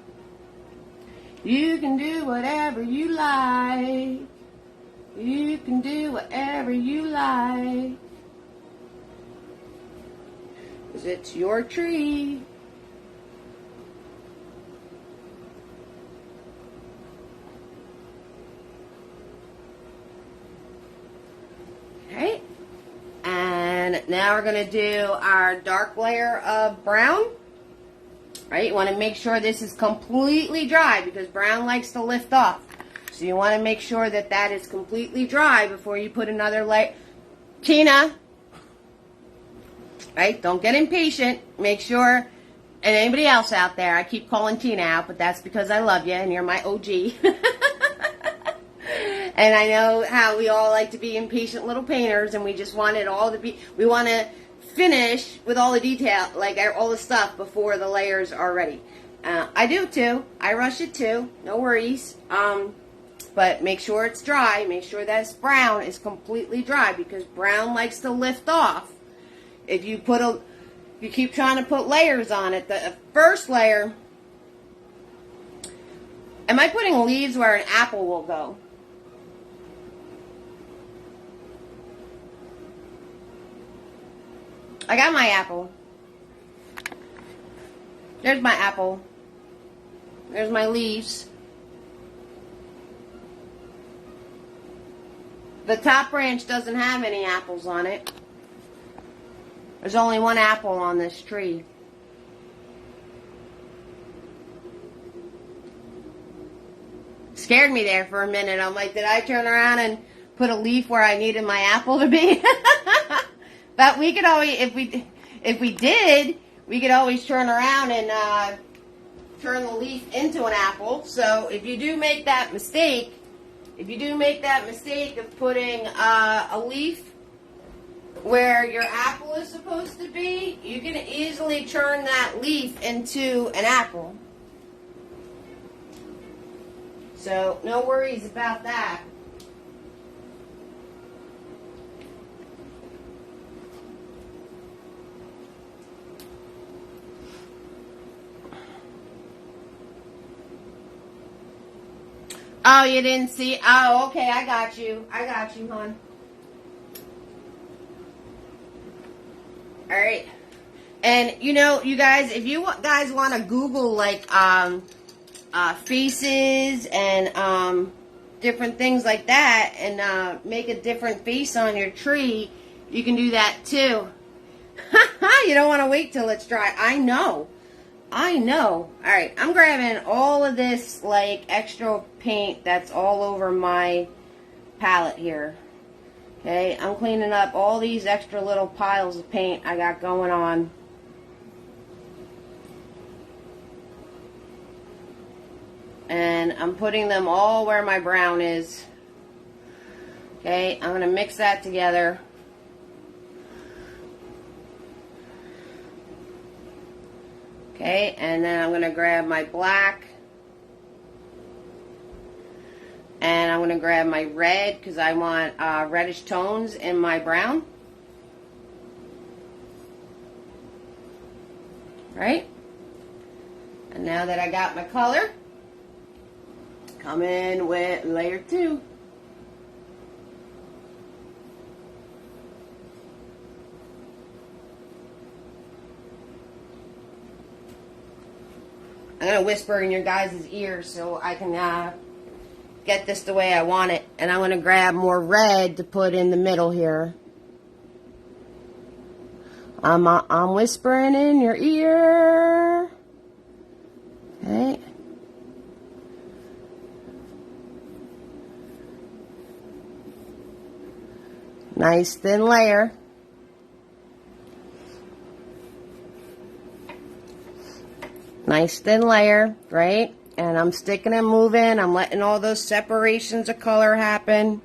You can do whatever you like. You can do whatever you like. 'Cause it's your tree. Okay, and now we're going to do our dark layer of brown. Right, you want to make sure this is completely dry because brown likes to lift off. So you want to make sure that that is completely dry before you put another layer. Tina, right, don't get impatient. Make sure, and anybody else out there, I keep calling Tina out, but that's because I love you and you're my OG. And I know how we all like to be impatient little painters, and we just want it all to be, we want to finish with all the detail, like all the stuff before the layers are ready. I do too. I rush it too. No worries. But make sure it's dry. Make sure that brown is completely dry because brown likes to lift off. If you keep trying to put layers on it, the first layer, am I putting leaves where an apple will go? I got my apple. There's my apple. There's my leaves. The top branch doesn't have any apples on it. There's only one apple on this tree. Scared me there for a minute. I'm like, did I turn around and put a leaf where I needed my apple to be? But we could always, if we did, we could always turn around and turn the leaf into an apple. So if you do make that mistake, of putting a leaf where your apple is supposed to be, you can easily turn that leaf into an apple. So no worries about that. Oh, you didn't see? Oh, okay, I got you. I got you, hon. All right. And, you know, you guys, if you guys want to Google, like, faces and different things like that and make a different face on your tree, you can do that too. You don't want to wait till it's dry. I know. Alright, I'm grabbing all of this like extra paint that's all over my palette here. Okay, I'm cleaning up all these extra little piles of paint I got going on. And I'm putting them all where my brown is. Okay, I'm going to mix that together. Okay, and then I'm going to grab my black. And I'm going to grab my red because I want reddish tones in my brown. Right? And now that I got my color, come in with layer 2. I'm going to whisper in your guys' ears so I can get this the way I want it. And I'm going to grab more red to put in the middle here. I'm whispering in your ear. Okay. Nice thin layer. Nice thin layer, right? And I'm sticking and moving. I'm letting all those separations of color happen.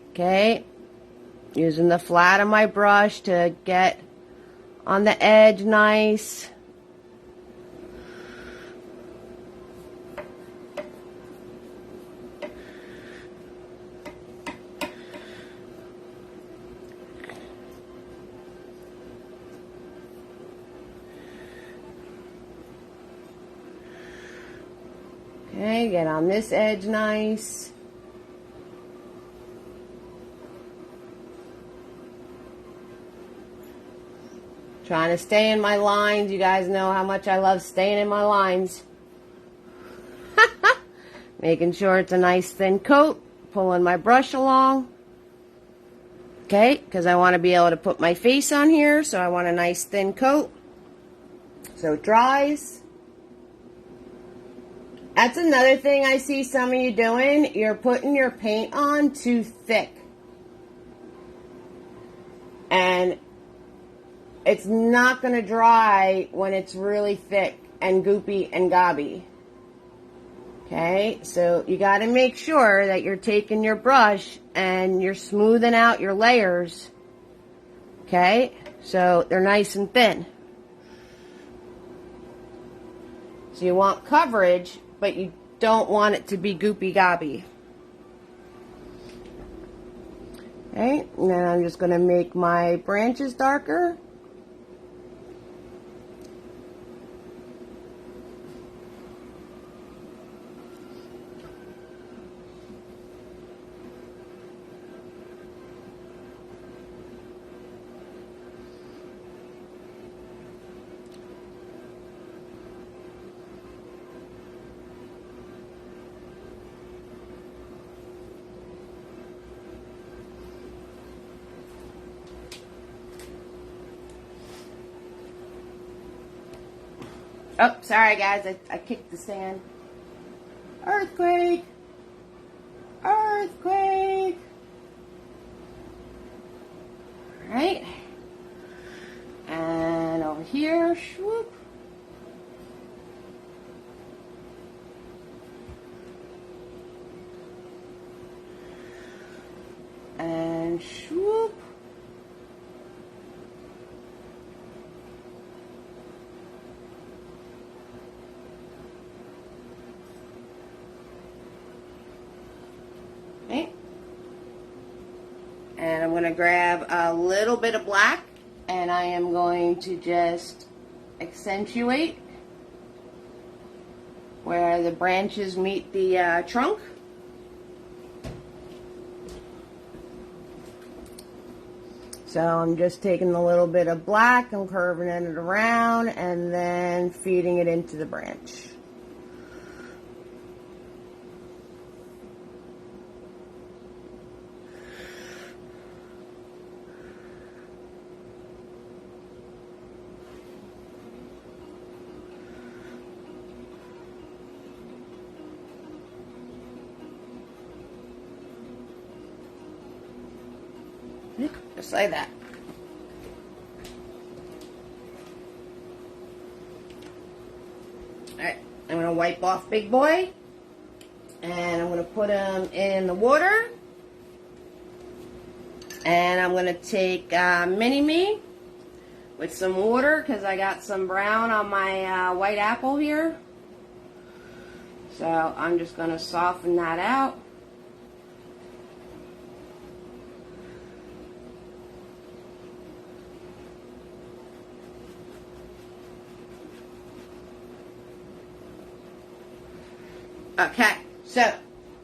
Okay. Using the flat of my brush to get on the edge nice. Okay, get on this edge nice. Trying to stay in my lines. You guys know how much I love staying in my lines. Making sure it's a nice thin coat. Pulling my brush along. Okay, because I want to be able to put my face on here. So I want a nice thin coat. So it dries. That's another thing I see some of you doing. You're putting your paint on too thick. And it's not going to dry when it's really thick and goopy and gobby. Okay, so you got to make sure that you're taking your brush and you're smoothing out your layers. Okay, so they're nice and thin. So you want coverage, but you don't want it to be goopy gobby. Okay, and then I'm just going to make my branches darker. Oh, sorry guys, I kicked the stand. Earthquake! Earthquake! Alright. And over here, swoop. And swoop. Okay. And I'm going to grab a little bit of black and I am going to just accentuate where the branches meet the trunk. So I'm just taking a little bit of black, I'm curving it around and then feeding it into the branch. Just like that. Alright, I'm going to wipe off Big Boy. And I'm going to put him in the water. And I'm going to take Mini-Me with some water because I got some brown on my white apple here. So I'm just going to soften that out. Okay, so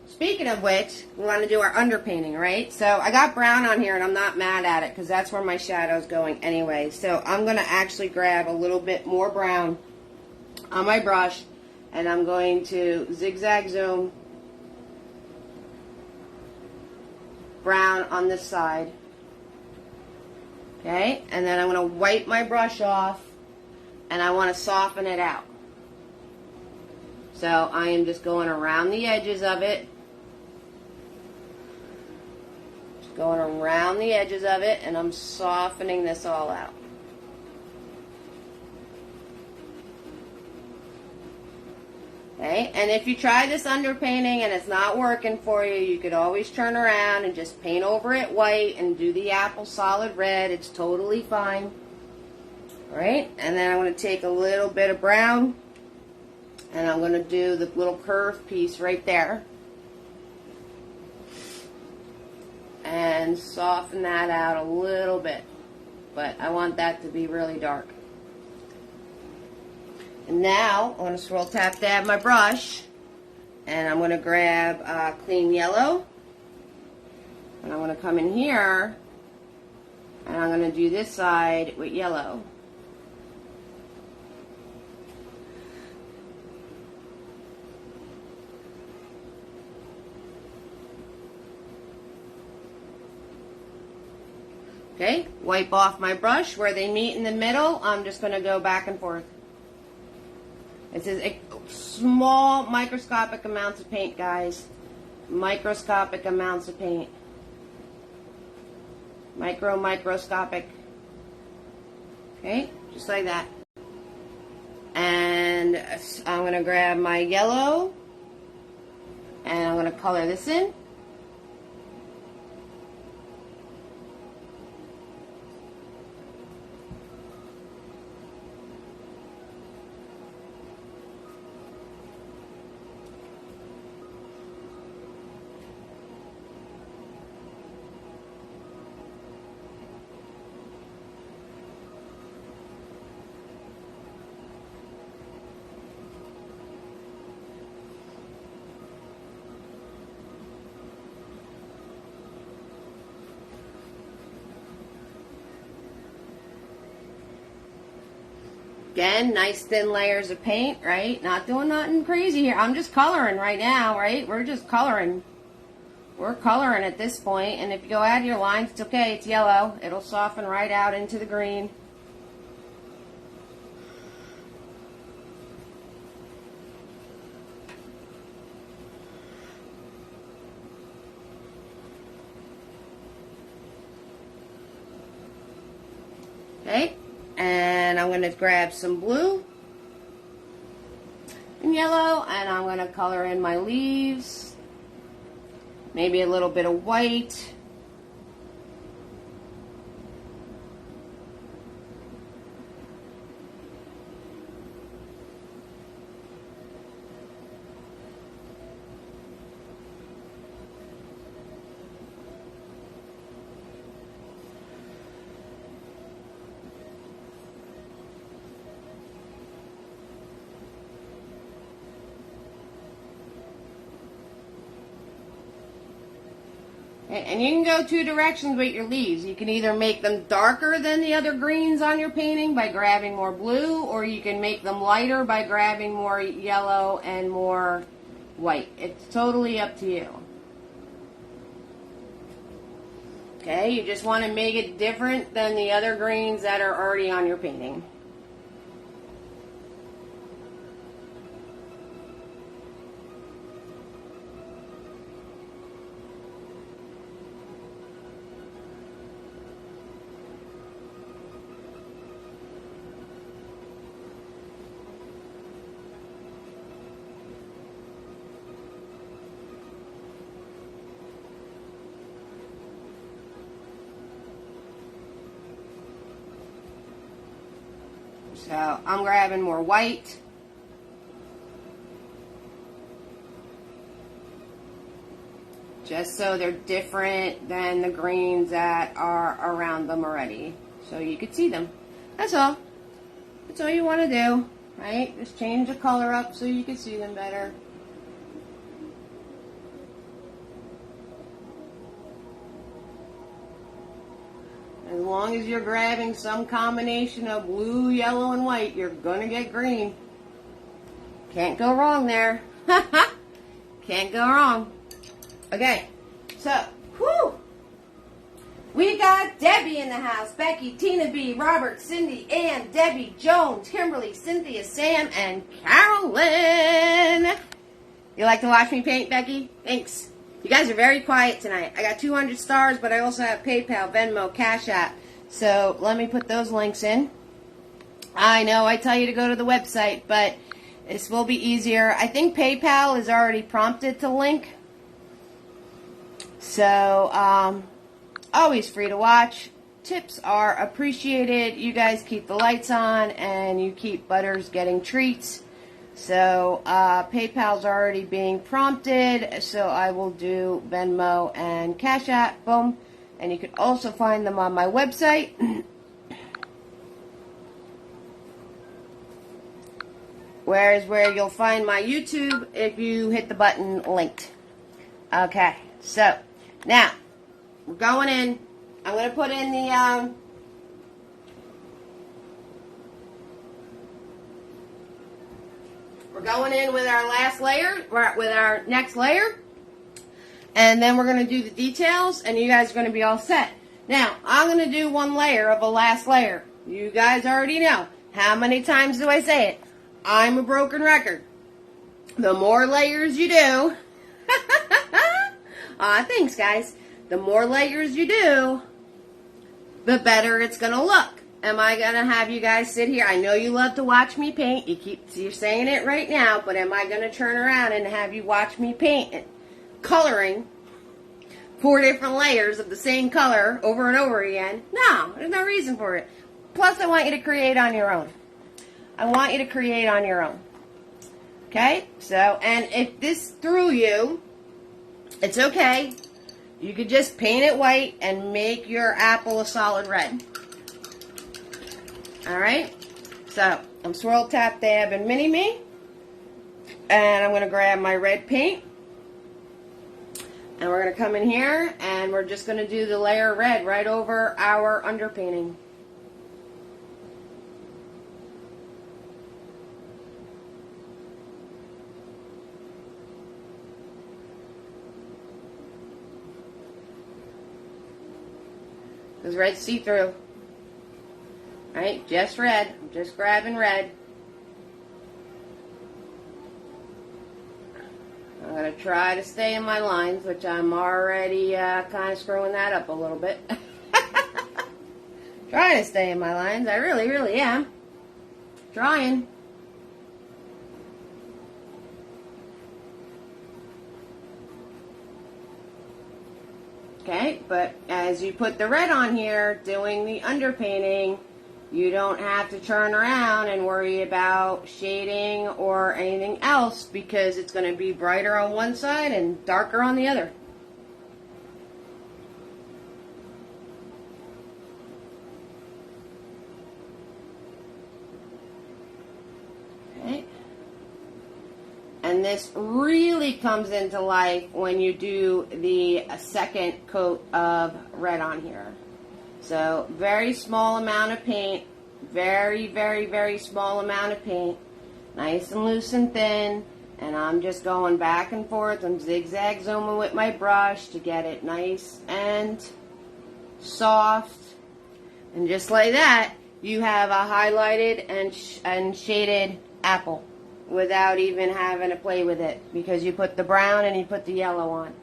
speaking of which, we want to do our underpainting, right? So I got brown on here and I'm not mad at it because that's where my shadow's going anyway. So I'm going to actually grab a little bit more brown on my brush and I'm going to zigzag zoom brown on this side. Okay, and then I'm going to wipe my brush off and I want to soften it out. So I am just going around the edges of it. Just going around the edges of it and I'm softening this all out. Okay, and if you try this underpainting and it's not working for you, you could always turn around and just paint over it white and do the apple solid red. It's totally fine. Alright, and then I'm going to take a little bit of brown and I'm going to do the little curved piece right there. And soften that out a little bit. But I want that to be really dark. And now, I'm going to swirl tap dab my brush. And I'm going to grab clean yellow. And I'm going to come in here. And I'm going to do this side with yellow. Okay, wipe off my brush. Where they meet in the middle, I'm just going to go back and forth. This is a small, microscopic amounts of paint, guys. Microscopic amounts of paint. Microscopic. Okay, just like that. And I'm going to grab my yellow. And I'm going to color this in. Again, nice thin layers of paint, right? Not doing nothing crazy here. I'm just coloring right now, right? We're just coloring. We're coloring at this point, and if you go add your lines, it's okay. It's yellow. It'll soften right out into the green. Okay. And I'm going to grab some blue and yellow, and I'm going to color in my leaves. Maybe a little bit of white. And you can go two directions with your leaves. You can either make them darker than the other greens on your painting by grabbing more blue, or you can make them lighter by grabbing more yellow and more white. It's totally up to you. Okay, you just want to make it different than the other greens that are already on your painting. So I'm grabbing more white. Just so they're different than the greens that are around them already. So you could see them. That's all. That's all you want to do, right? Just change the color up so you can see them better. As long as you're grabbing some combination of blue, yellow, and white, you're going to get green. Can't go wrong there. Can't go wrong. Okay, so, whew. We got Debbie in the house. Becky, Tina B, Robert, Cindy, Ann, Debbie, Joan, Kimberly, Cynthia, Sam, and Carolyn. You like to watch me paint, Becky? Thanks. You guys are very quiet tonight. I got 200 stars, but I also have PayPal, Venmo, Cash App. So let me put those links in. I know I tell you to go to the website, but this will be easier. I think PayPal is already prompted to link. So, always free to watch. Tips are appreciated. You guys keep the lights on and you keep Butters getting treats. So, PayPal's already being prompted. So, I will do Venmo and Cash App. Boom. And you can also find them on my website. Where you'll find my YouTube if you hit the button linked. Okay. So, now, we're going in. I'm going to put in the, we're going in with our last layer, with our next layer. And then we're going to do the details, and you guys are going to be all set. Now, I'm going to do one layer of a last layer. You guys already know. How many times do I say it? I'm a broken record. The more layers you do... thanks, guys. The more layers you do, the better it's going to look. Am I going to have you guys sit here? I know you love to watch me paint. You're saying it right now, but am I going to turn around and have you watch me paint it? Coloring 4 different layers of the same color over and over again? No, there's no reason for it. Plus, I want you to create on your own. I want you to create on your own. Okay? So, and if this threw you, it's okay. You could just paint it white and make your apple a solid red. Alright? So, I'm swirl, tap, dab, and mini-me. And I'm going to grab my red paint. And we're going to come in here and we're just going to do the layer of red right over our underpainting. Because red's see-through. Right? Just red. I'm just grabbing red. I'm going to try to stay in my lines, which I'm already kind of screwing that up a little bit. Trying to stay in my lines. I really, really am. Trying. Okay, but as you put the red on here, doing the underpainting, you don't have to turn around and worry about shading or anything else because it's going to be brighter on one side and darker on the other. Okay. And this really comes into life when you do the second coat of red on here. So, very small amount of paint. Very, very, very small amount of paint. Nice and loose and thin. And I'm just going back and forth. I'm zigzag zooming with my brush to get it nice and soft. And just like that, you have a highlighted and shaded apple without even having to play with it. Because you put the brown and you put the yellow on.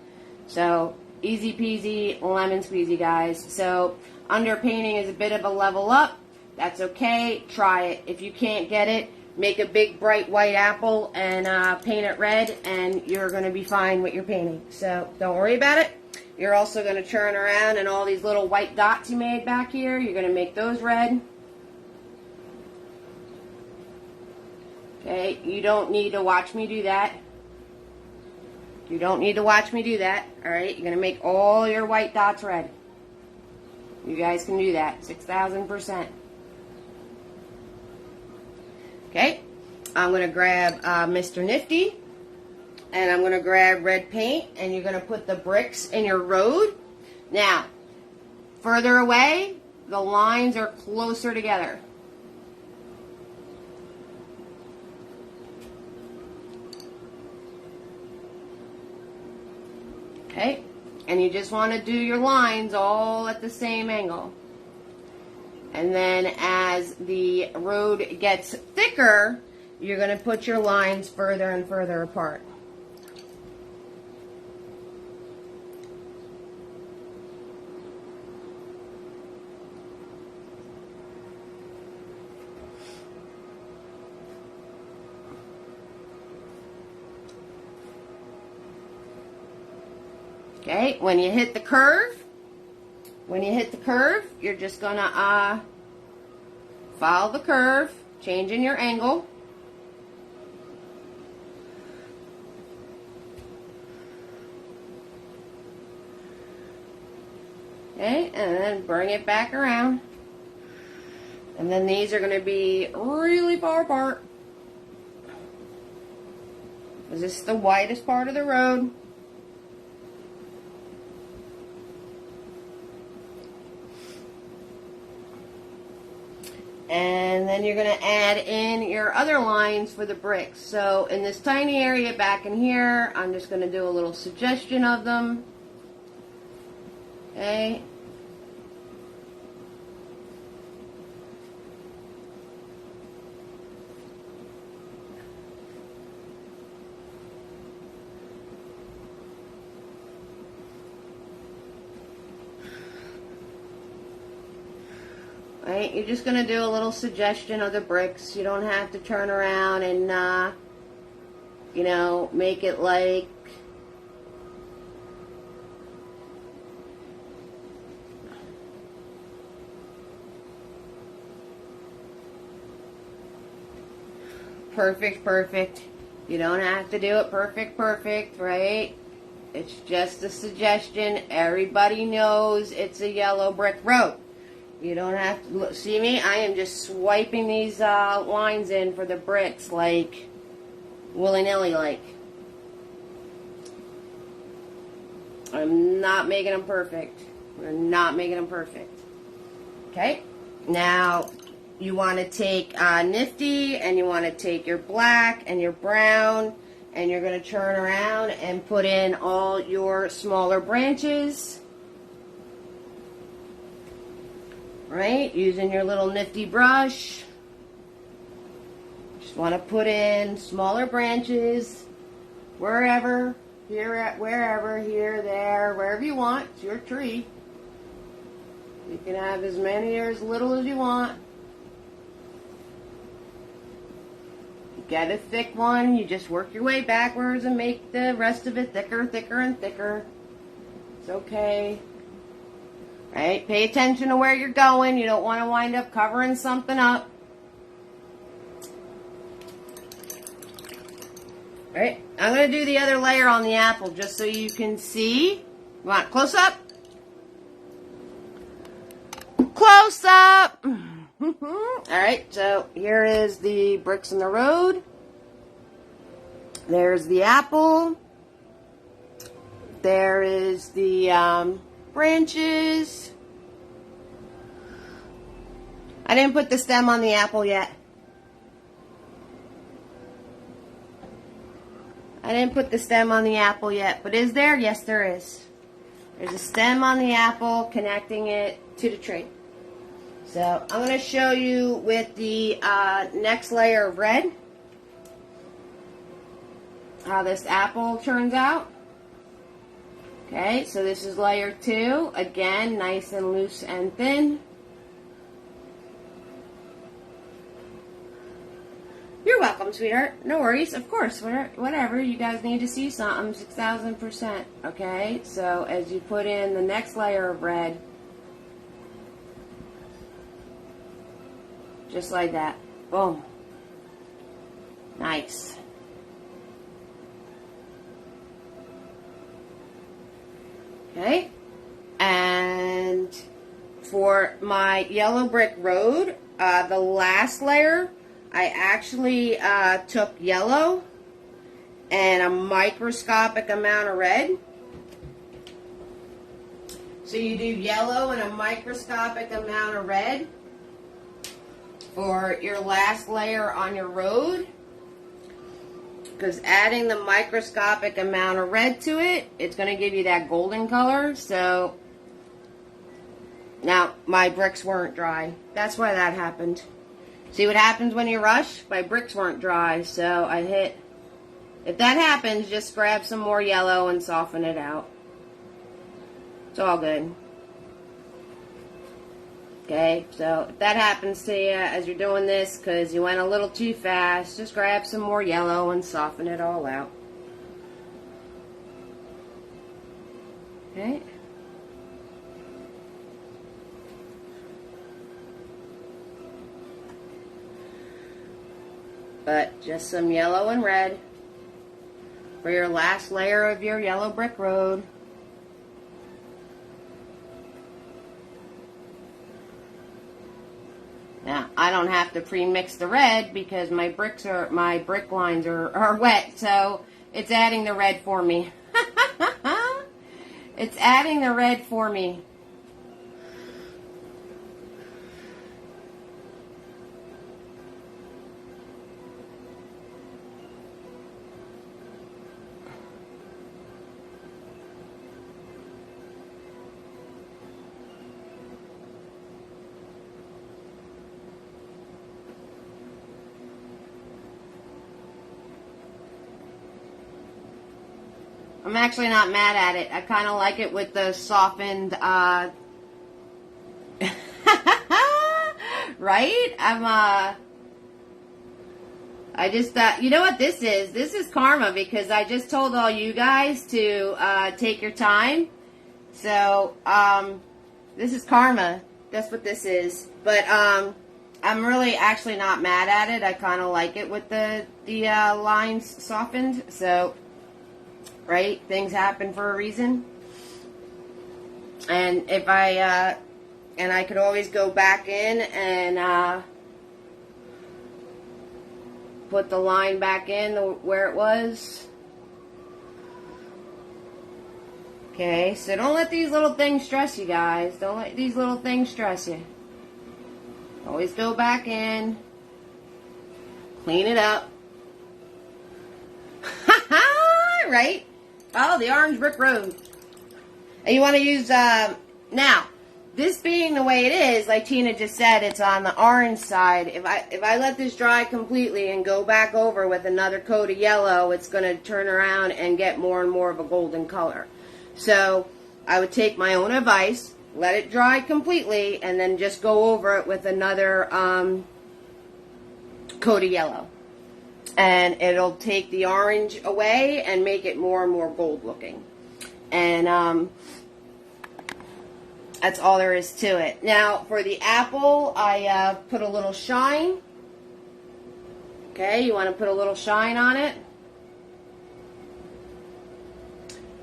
So, easy peasy, lemon squeezy, guys. So, underpainting is a bit of a level up. That's okay. Try it. If you can't get it, make a big bright white apple and paint it red, and you're going to be fine with your painting. So don't worry about it. You're also going to turn around, and all these little white dots you made back here, you're going to make those red. Okay, you don't need to watch me do that. You don't need to watch me do that. Alright, you're going to make all your white dots red. You guys can do that. 6,000%. Okay, I'm going to grab Mr. Nifty. And I'm going to grab red paint. And you're going to put the bricks in your road. Now, further away, the lines are closer together. Okay, and you just want to do your lines all at the same angle. And then as the road gets thicker, you're going to put your lines further and further apart. Okay, when you hit the curve, you're just gonna follow the curve, changing your angle. Okay, and then bring it back around. And then these are gonna be really far apart. This is the widest part of the road. And then you're going to add in your other lines for the bricks. So in this tiny area back in here, I'm just going to do a little suggestion of them. Okay. Right, you're just going to do a little suggestion of the bricks. You don't have to turn around and, you know, make it like perfect. You don't have to do it perfect, right? It's just a suggestion. Everybody knows it's a yellow brick road. You don't have to look, see me? I am just swiping these lines in for the bricks like willy-nilly like. I'm not making them perfect. We're not making them perfect. Okay? Now, you want to take Nifty, and you want to take your black and your brown, and you're going to turn around and put in all your smaller branches. Right, using your little nifty brush. Just want to put in smaller branches wherever, here, wherever, here, there, wherever you want. It's your tree. You can have as many or as little as you want. You get a thick one, you just work your way backwards and make the rest of it thicker, thicker, and thicker. It's okay. Right? Pay attention to where you're going. You don't want to wind up covering something up. Right? I'm going to do the other layer on the apple just so you can see. You want close up? Close up! Alright, so here is the bricks in the road. There's the apple. There is the branches. I didn't put the stem on the apple yet. I didn't put the stem on the apple yet, but is there? Yes, there is. There's a stem on the apple connecting it to the tree. So I'm going to show you with the next layer of red how this apple turns out. Okay, so this is layer 2. Again, nice and loose and thin. You're welcome, sweetheart. No worries. Of course, whatever. You guys need to see something. 6,000%. Okay, so as you put in the next layer of red, just like that. Boom. Nice. Okay. And for my yellow brick road, the last layer, I actually took yellow and a microscopic amount of red. So you do yellow and a microscopic amount of red for your last layer on your road. Because adding the microscopic amount of red to it, it's going to give you that golden color. So now my bricks weren't dry. That's why that happened. See what happens when you rush? My bricks weren't dry, so I hit. If that happens, just grab some more yellow and soften it out. It's all good. Okay, so if that happens to you as you're doing this because you went a little too fast, just grab some more yellow and soften it all out. Okay. But just some yellow and red for your last layer of your yellow brick road. Now, I don't have to pre-mix the red because my brick lines are wet, so it's adding the red for me. It's adding the red for me. I'm actually not mad at it. I kind of like it with the softened, right? I just, you know what this is? This is karma because I just told all you guys to, take your time. So, this is karma. That's what this is. But, I'm really actually not mad at it. I kind of like it with the lines softened. So, right? Things happen for a reason. And if I could always go back in and put the line back in where it was. Okay, so don't let these little things stress you guys. Don't let these little things stress you. Always go back in. Clean it up. Right? Oh, the orange brick road. And you want to use, now, this being the way it is, like Tina just said, it's on the orange side. If I let this dry completely and go back over with another coat of yellow, it's going to turn around and get more and more of a golden color. So, I would take my own advice, let it dry completely, and then just go over it with another, coat of yellow. And it'll take the orange away and make it more and more gold looking. And that's all there is to it. Now, for the apple, I put a little shine. Okay, you want to put a little shine on it.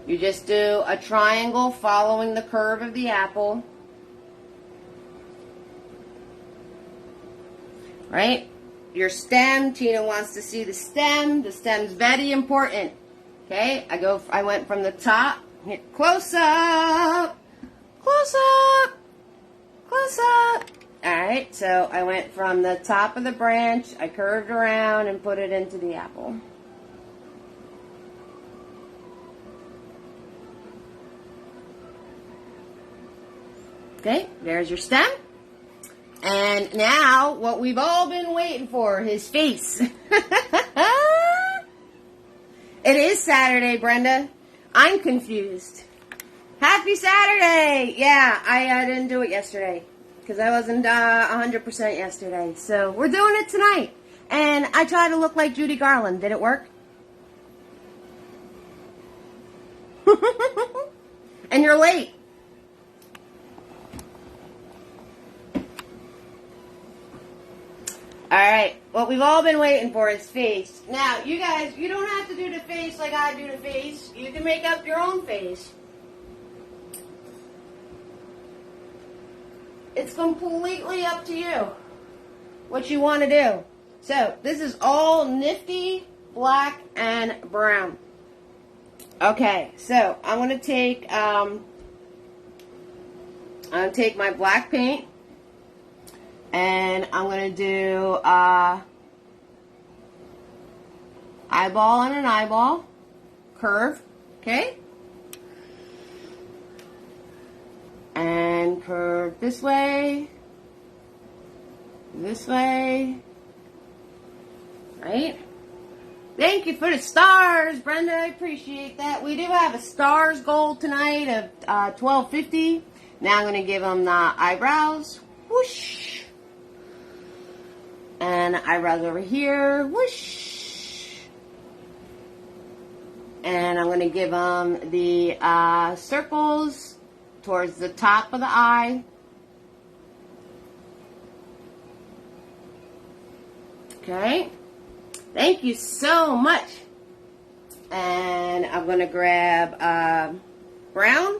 You just do a triangle following the curve of the apple. Right? Your stem, Tina wants to see the stem. The stem's very important. Okay, I went from the top, hit close up, close up, close up. Alright, so I went from the top of the branch, I curved around and put it into the apple. Okay, there's your stem. And now, what we've all been waiting for, his face. It is Saturday, Brenda. I'm confused. Happy Saturday! Yeah, I didn't do it yesterday. Because I wasn't 100% yesterday. So, we're doing it tonight. And I tried to look like Judy Garland. Did it work? And you're late. Alright, what we've all been waiting for is face. Now, you guys, you don't have to do the face like I do the face. You can make up your own face. It's completely up to you what you want to do. So, this is all nifty, black, and brown. Okay, so I'm going to take my black paint. And I'm going to do eyeball and an eyeball curve, okay? And curve this way, right? Thank you for the stars, Brenda. I appreciate that. We do have a stars goal tonight of $12.50. Now I'm going to give them the eyebrows. Whoosh. And eyebrows over here, whoosh. And I'm going to give them the circles towards the top of the eye. Okay. Thank you so much. And I'm going to grab brown.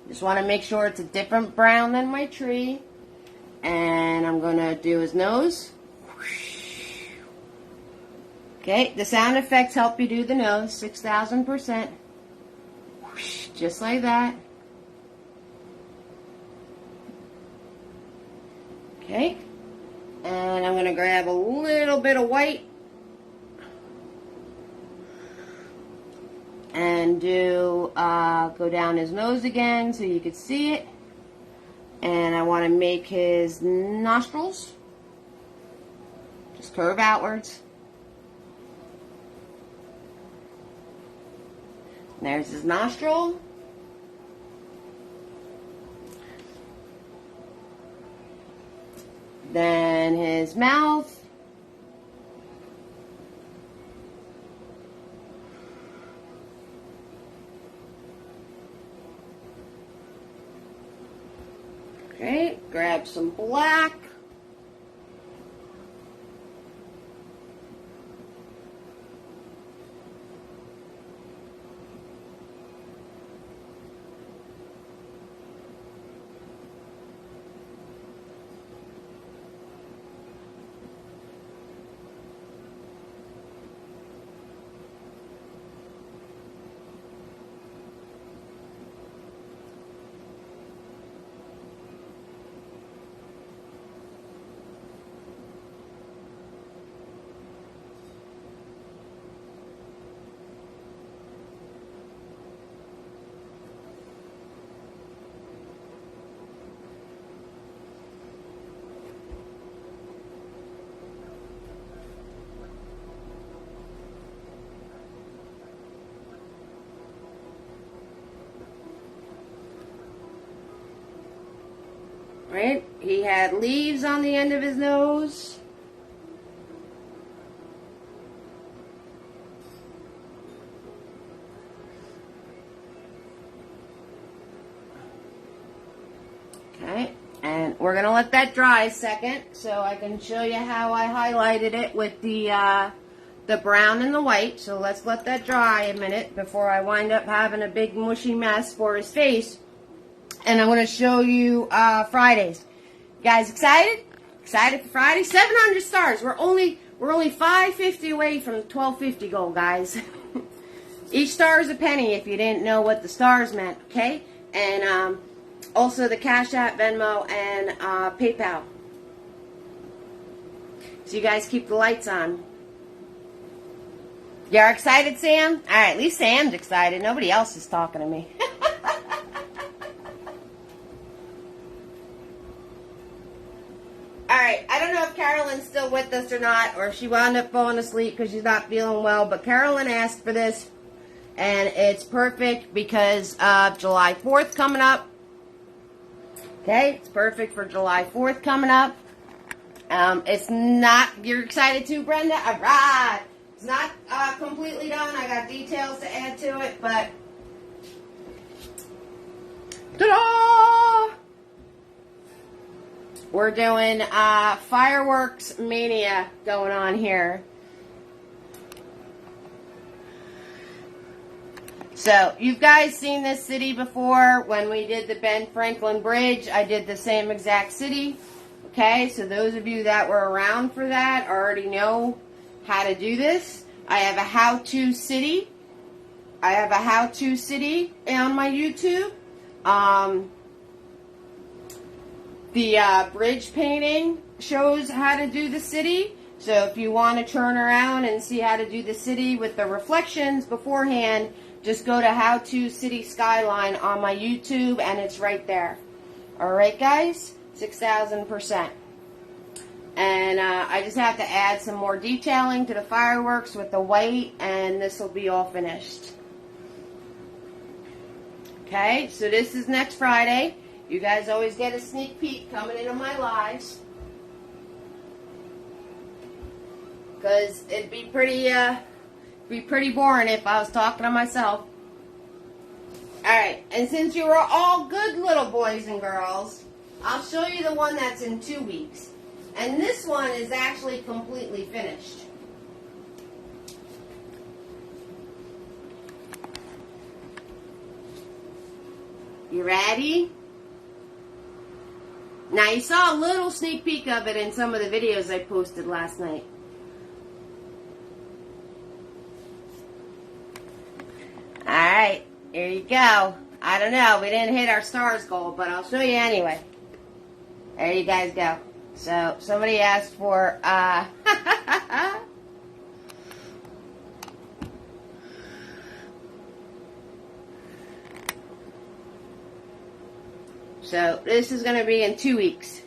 Just want to make sure it's a different brown than my tree. And I'm going to do his nose. Okay, the sound effects help you do the nose, 6,000%. Just like that. Okay, and I'm going to grab a little bit of white and do, go down his nose again so you can see it. And I want to make his nostrils just curve outwards. There's his nostril. Then his mouth. Okay, grab some black. Right? He had leaves on the end of his nose. Okay, and we're going to let that dry a second so I can show you how I highlighted it with the brown and the white. So let's let that dry a minute before I wind up having a big mushy mess for his face. And I'm going to show you Fridays. You guys excited? Excited for Friday? 700 stars. We're only 550 away from the 1250 goal, guys. Each star is a penny if you didn't know what the stars meant, okay? And also the Cash App, Venmo, and PayPal. So you guys keep the lights on. You are excited, Sam? All right, at least Sam's excited. Nobody else is talking to me. Alright, I don't know if Carolyn's still with us or not, or if she wound up falling asleep because she's not feeling well, but Carolyn asked for this, and it's perfect because of July 4th coming up. Okay, it's perfect for July 4th coming up. It's not, you're excited too, Brenda? Alright! It's not completely done, I got details to add to it, but ta-da! We're doing fireworks mania going on here. So, you've guys seen this city before. When we did the Ben Franklin Bridge, I did the same exact city. Okay, so those of you that were around for that already know how to do this. I have a how-to city. I have a how-to city on my YouTube. The bridge painting shows how to do the city. So if you want to turn around and see how to do the city with the reflections beforehand, just go to How to City Skyline on my YouTube, and it's right there. Alright guys, 6,000%. And I just have to add some more detailing to the fireworks with the white, and this will be all finished. Okay, so this is next Friday. You guys always get a sneak peek coming into my lives. Because it'd be pretty boring if I was talking to myself. Alright, and since you are all good little boys and girls, I'll show you the one that's in 2 weeks. And this one is actually completely finished. You ready? Now, you saw a little sneak peek of it in some of the videos I posted last night. Alright, here you go. I don't know, we didn't hit our stars goal, but I'll show you anyway. There you guys go. So, somebody asked for, So, this is going to be in 2 weeks.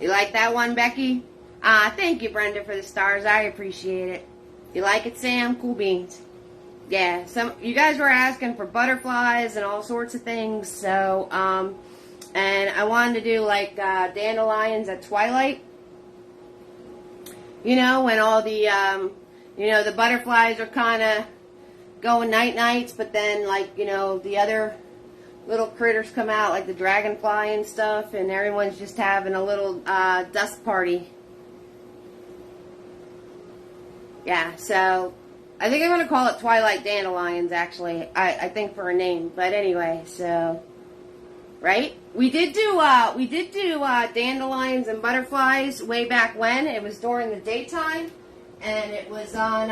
You like that one, Becky? Thank you, Brenda, for the stars. I appreciate it. You like it, Sam? Cool beans. Yeah, you guys were asking for butterflies and all sorts of things. So, and I wanted to do like dandelions at twilight. You know, when all the, the butterflies are kind of going night-nights, but then, like, the other little critters come out, like the dragonfly and stuff, and everyone's just having a little dust party. Yeah, so I think I'm going to call it Twilight Dandelions, actually. I think for a name, but anyway, so, right? We did do dandelions and butterflies way back when. It was during the daytime, and it was on,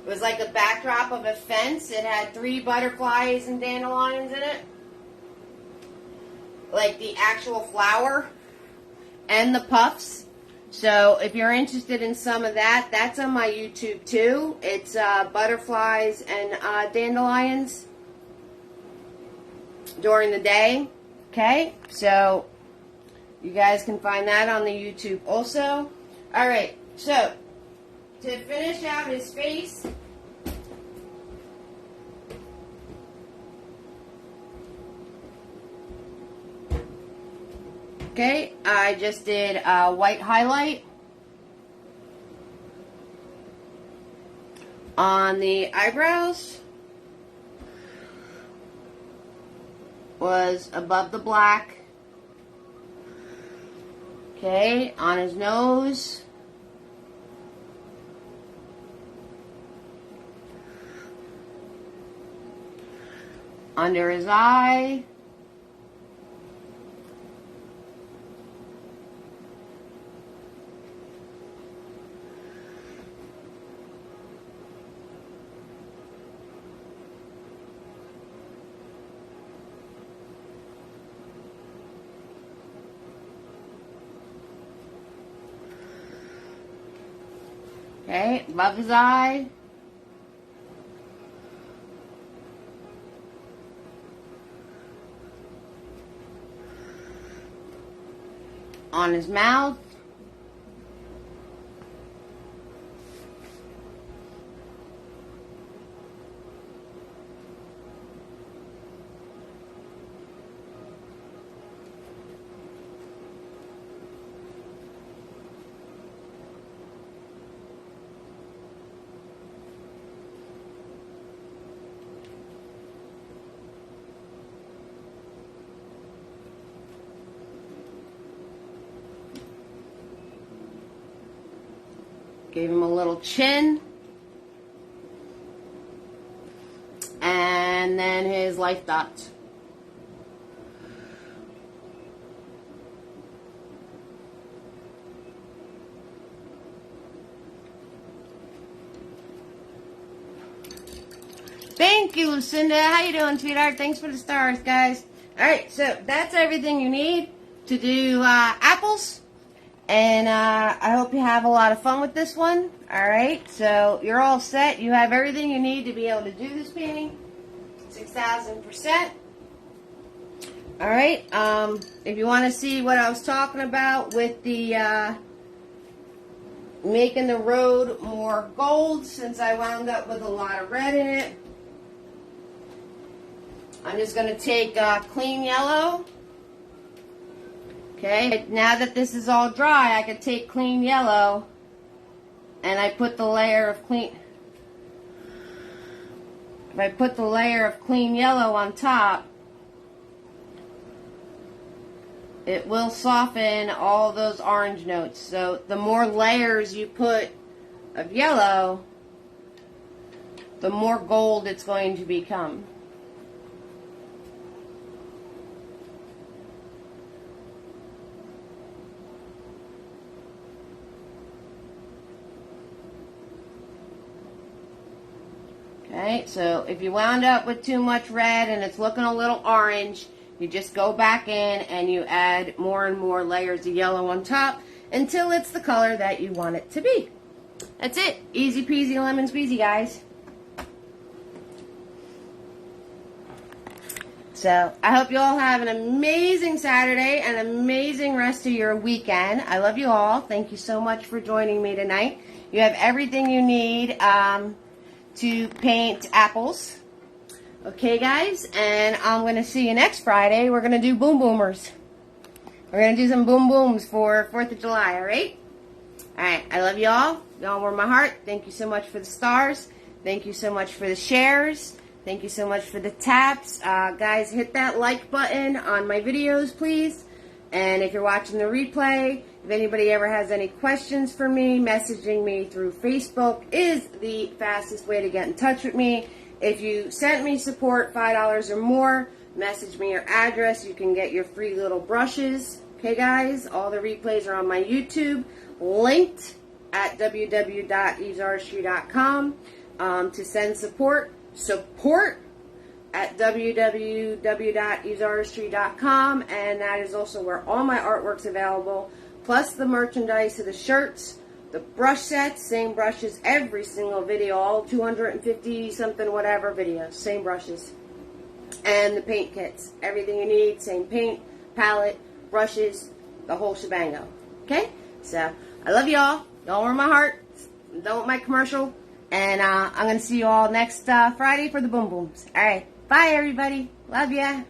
it was like a backdrop of a fence. It had 3 butterflies and dandelions in it. Like the actual flower and the puffs. So if you're interested in some of that, that's on my YouTube too. It's butterflies and dandelions during the day. Okay, so you guys can find that on the YouTube also. Alright, so to finish out his face, okay, I just did a white highlight on the eyebrows. Was above the black. Okay, on his nose. Under his eye. Okay, above his eye. On his mouth. Gave him a little chin. And then his life dots. Thank you, Lucinda. How you doing, sweetheart? Thanks for the stars, guys. All right, so that's everything you need to do apples. And I hope you have a lot of fun with this one. All right, so you're all set. You have everything you need to be able to do this painting. 6,000%. All right, if you want to see what I was talking about with the making the road more gold, since I wound up with a lot of red in it, I'm just going to take clean yellow. Okay, now that this is all dry, I could take clean yellow and I put the layer of clean... If I put the layer of clean yellow on top, it will soften all those orange notes. So the more layers you put of yellow, the more gold it's going to become. Okay, so if you wound up with too much red and it's looking a little orange, you just go back in and you add more and more layers of yellow on top until it's the color that you want it to be. That's it. Easy peasy lemon squeezy, guys. So I hope you all have an amazing Saturday and an amazing rest of your weekend. I love you all. Thank you so much for joining me tonight. You have everything you need to paint apples. Okay, guys, and I'm going to see you next Friday. We're going to do boom boomers. We're going to do some boom booms for 4th of July, all right? All right, I love you all. Y'all warm my heart. Thank you so much for the stars. Thank you so much for the shares. Thank you so much for the taps. Guys, hit that like button on my videos, please. And if you're watching the replay, if anybody ever has any questions for me, messaging me through Facebook is the fastest way to get in touch with me. If you sent me support, $5 or more, message me your address. You can get your free little brushes. Okay, guys? All the replays are on my YouTube, linked at www.evesartistry.com to send support. Support at www.evesartistry.com, and that is also where all my artwork's available, plus the merchandise of the shirts, the brush sets, same brushes every single video, all 250 something whatever videos, same brushes, and the paint kits, everything you need, same paint, palette, brushes, the whole shebango. Okay, so I love y'all. Y'all are my heart. Done with my commercial, and I'm gonna see you all next Friday for the boom booms. All right, bye everybody. Love ya.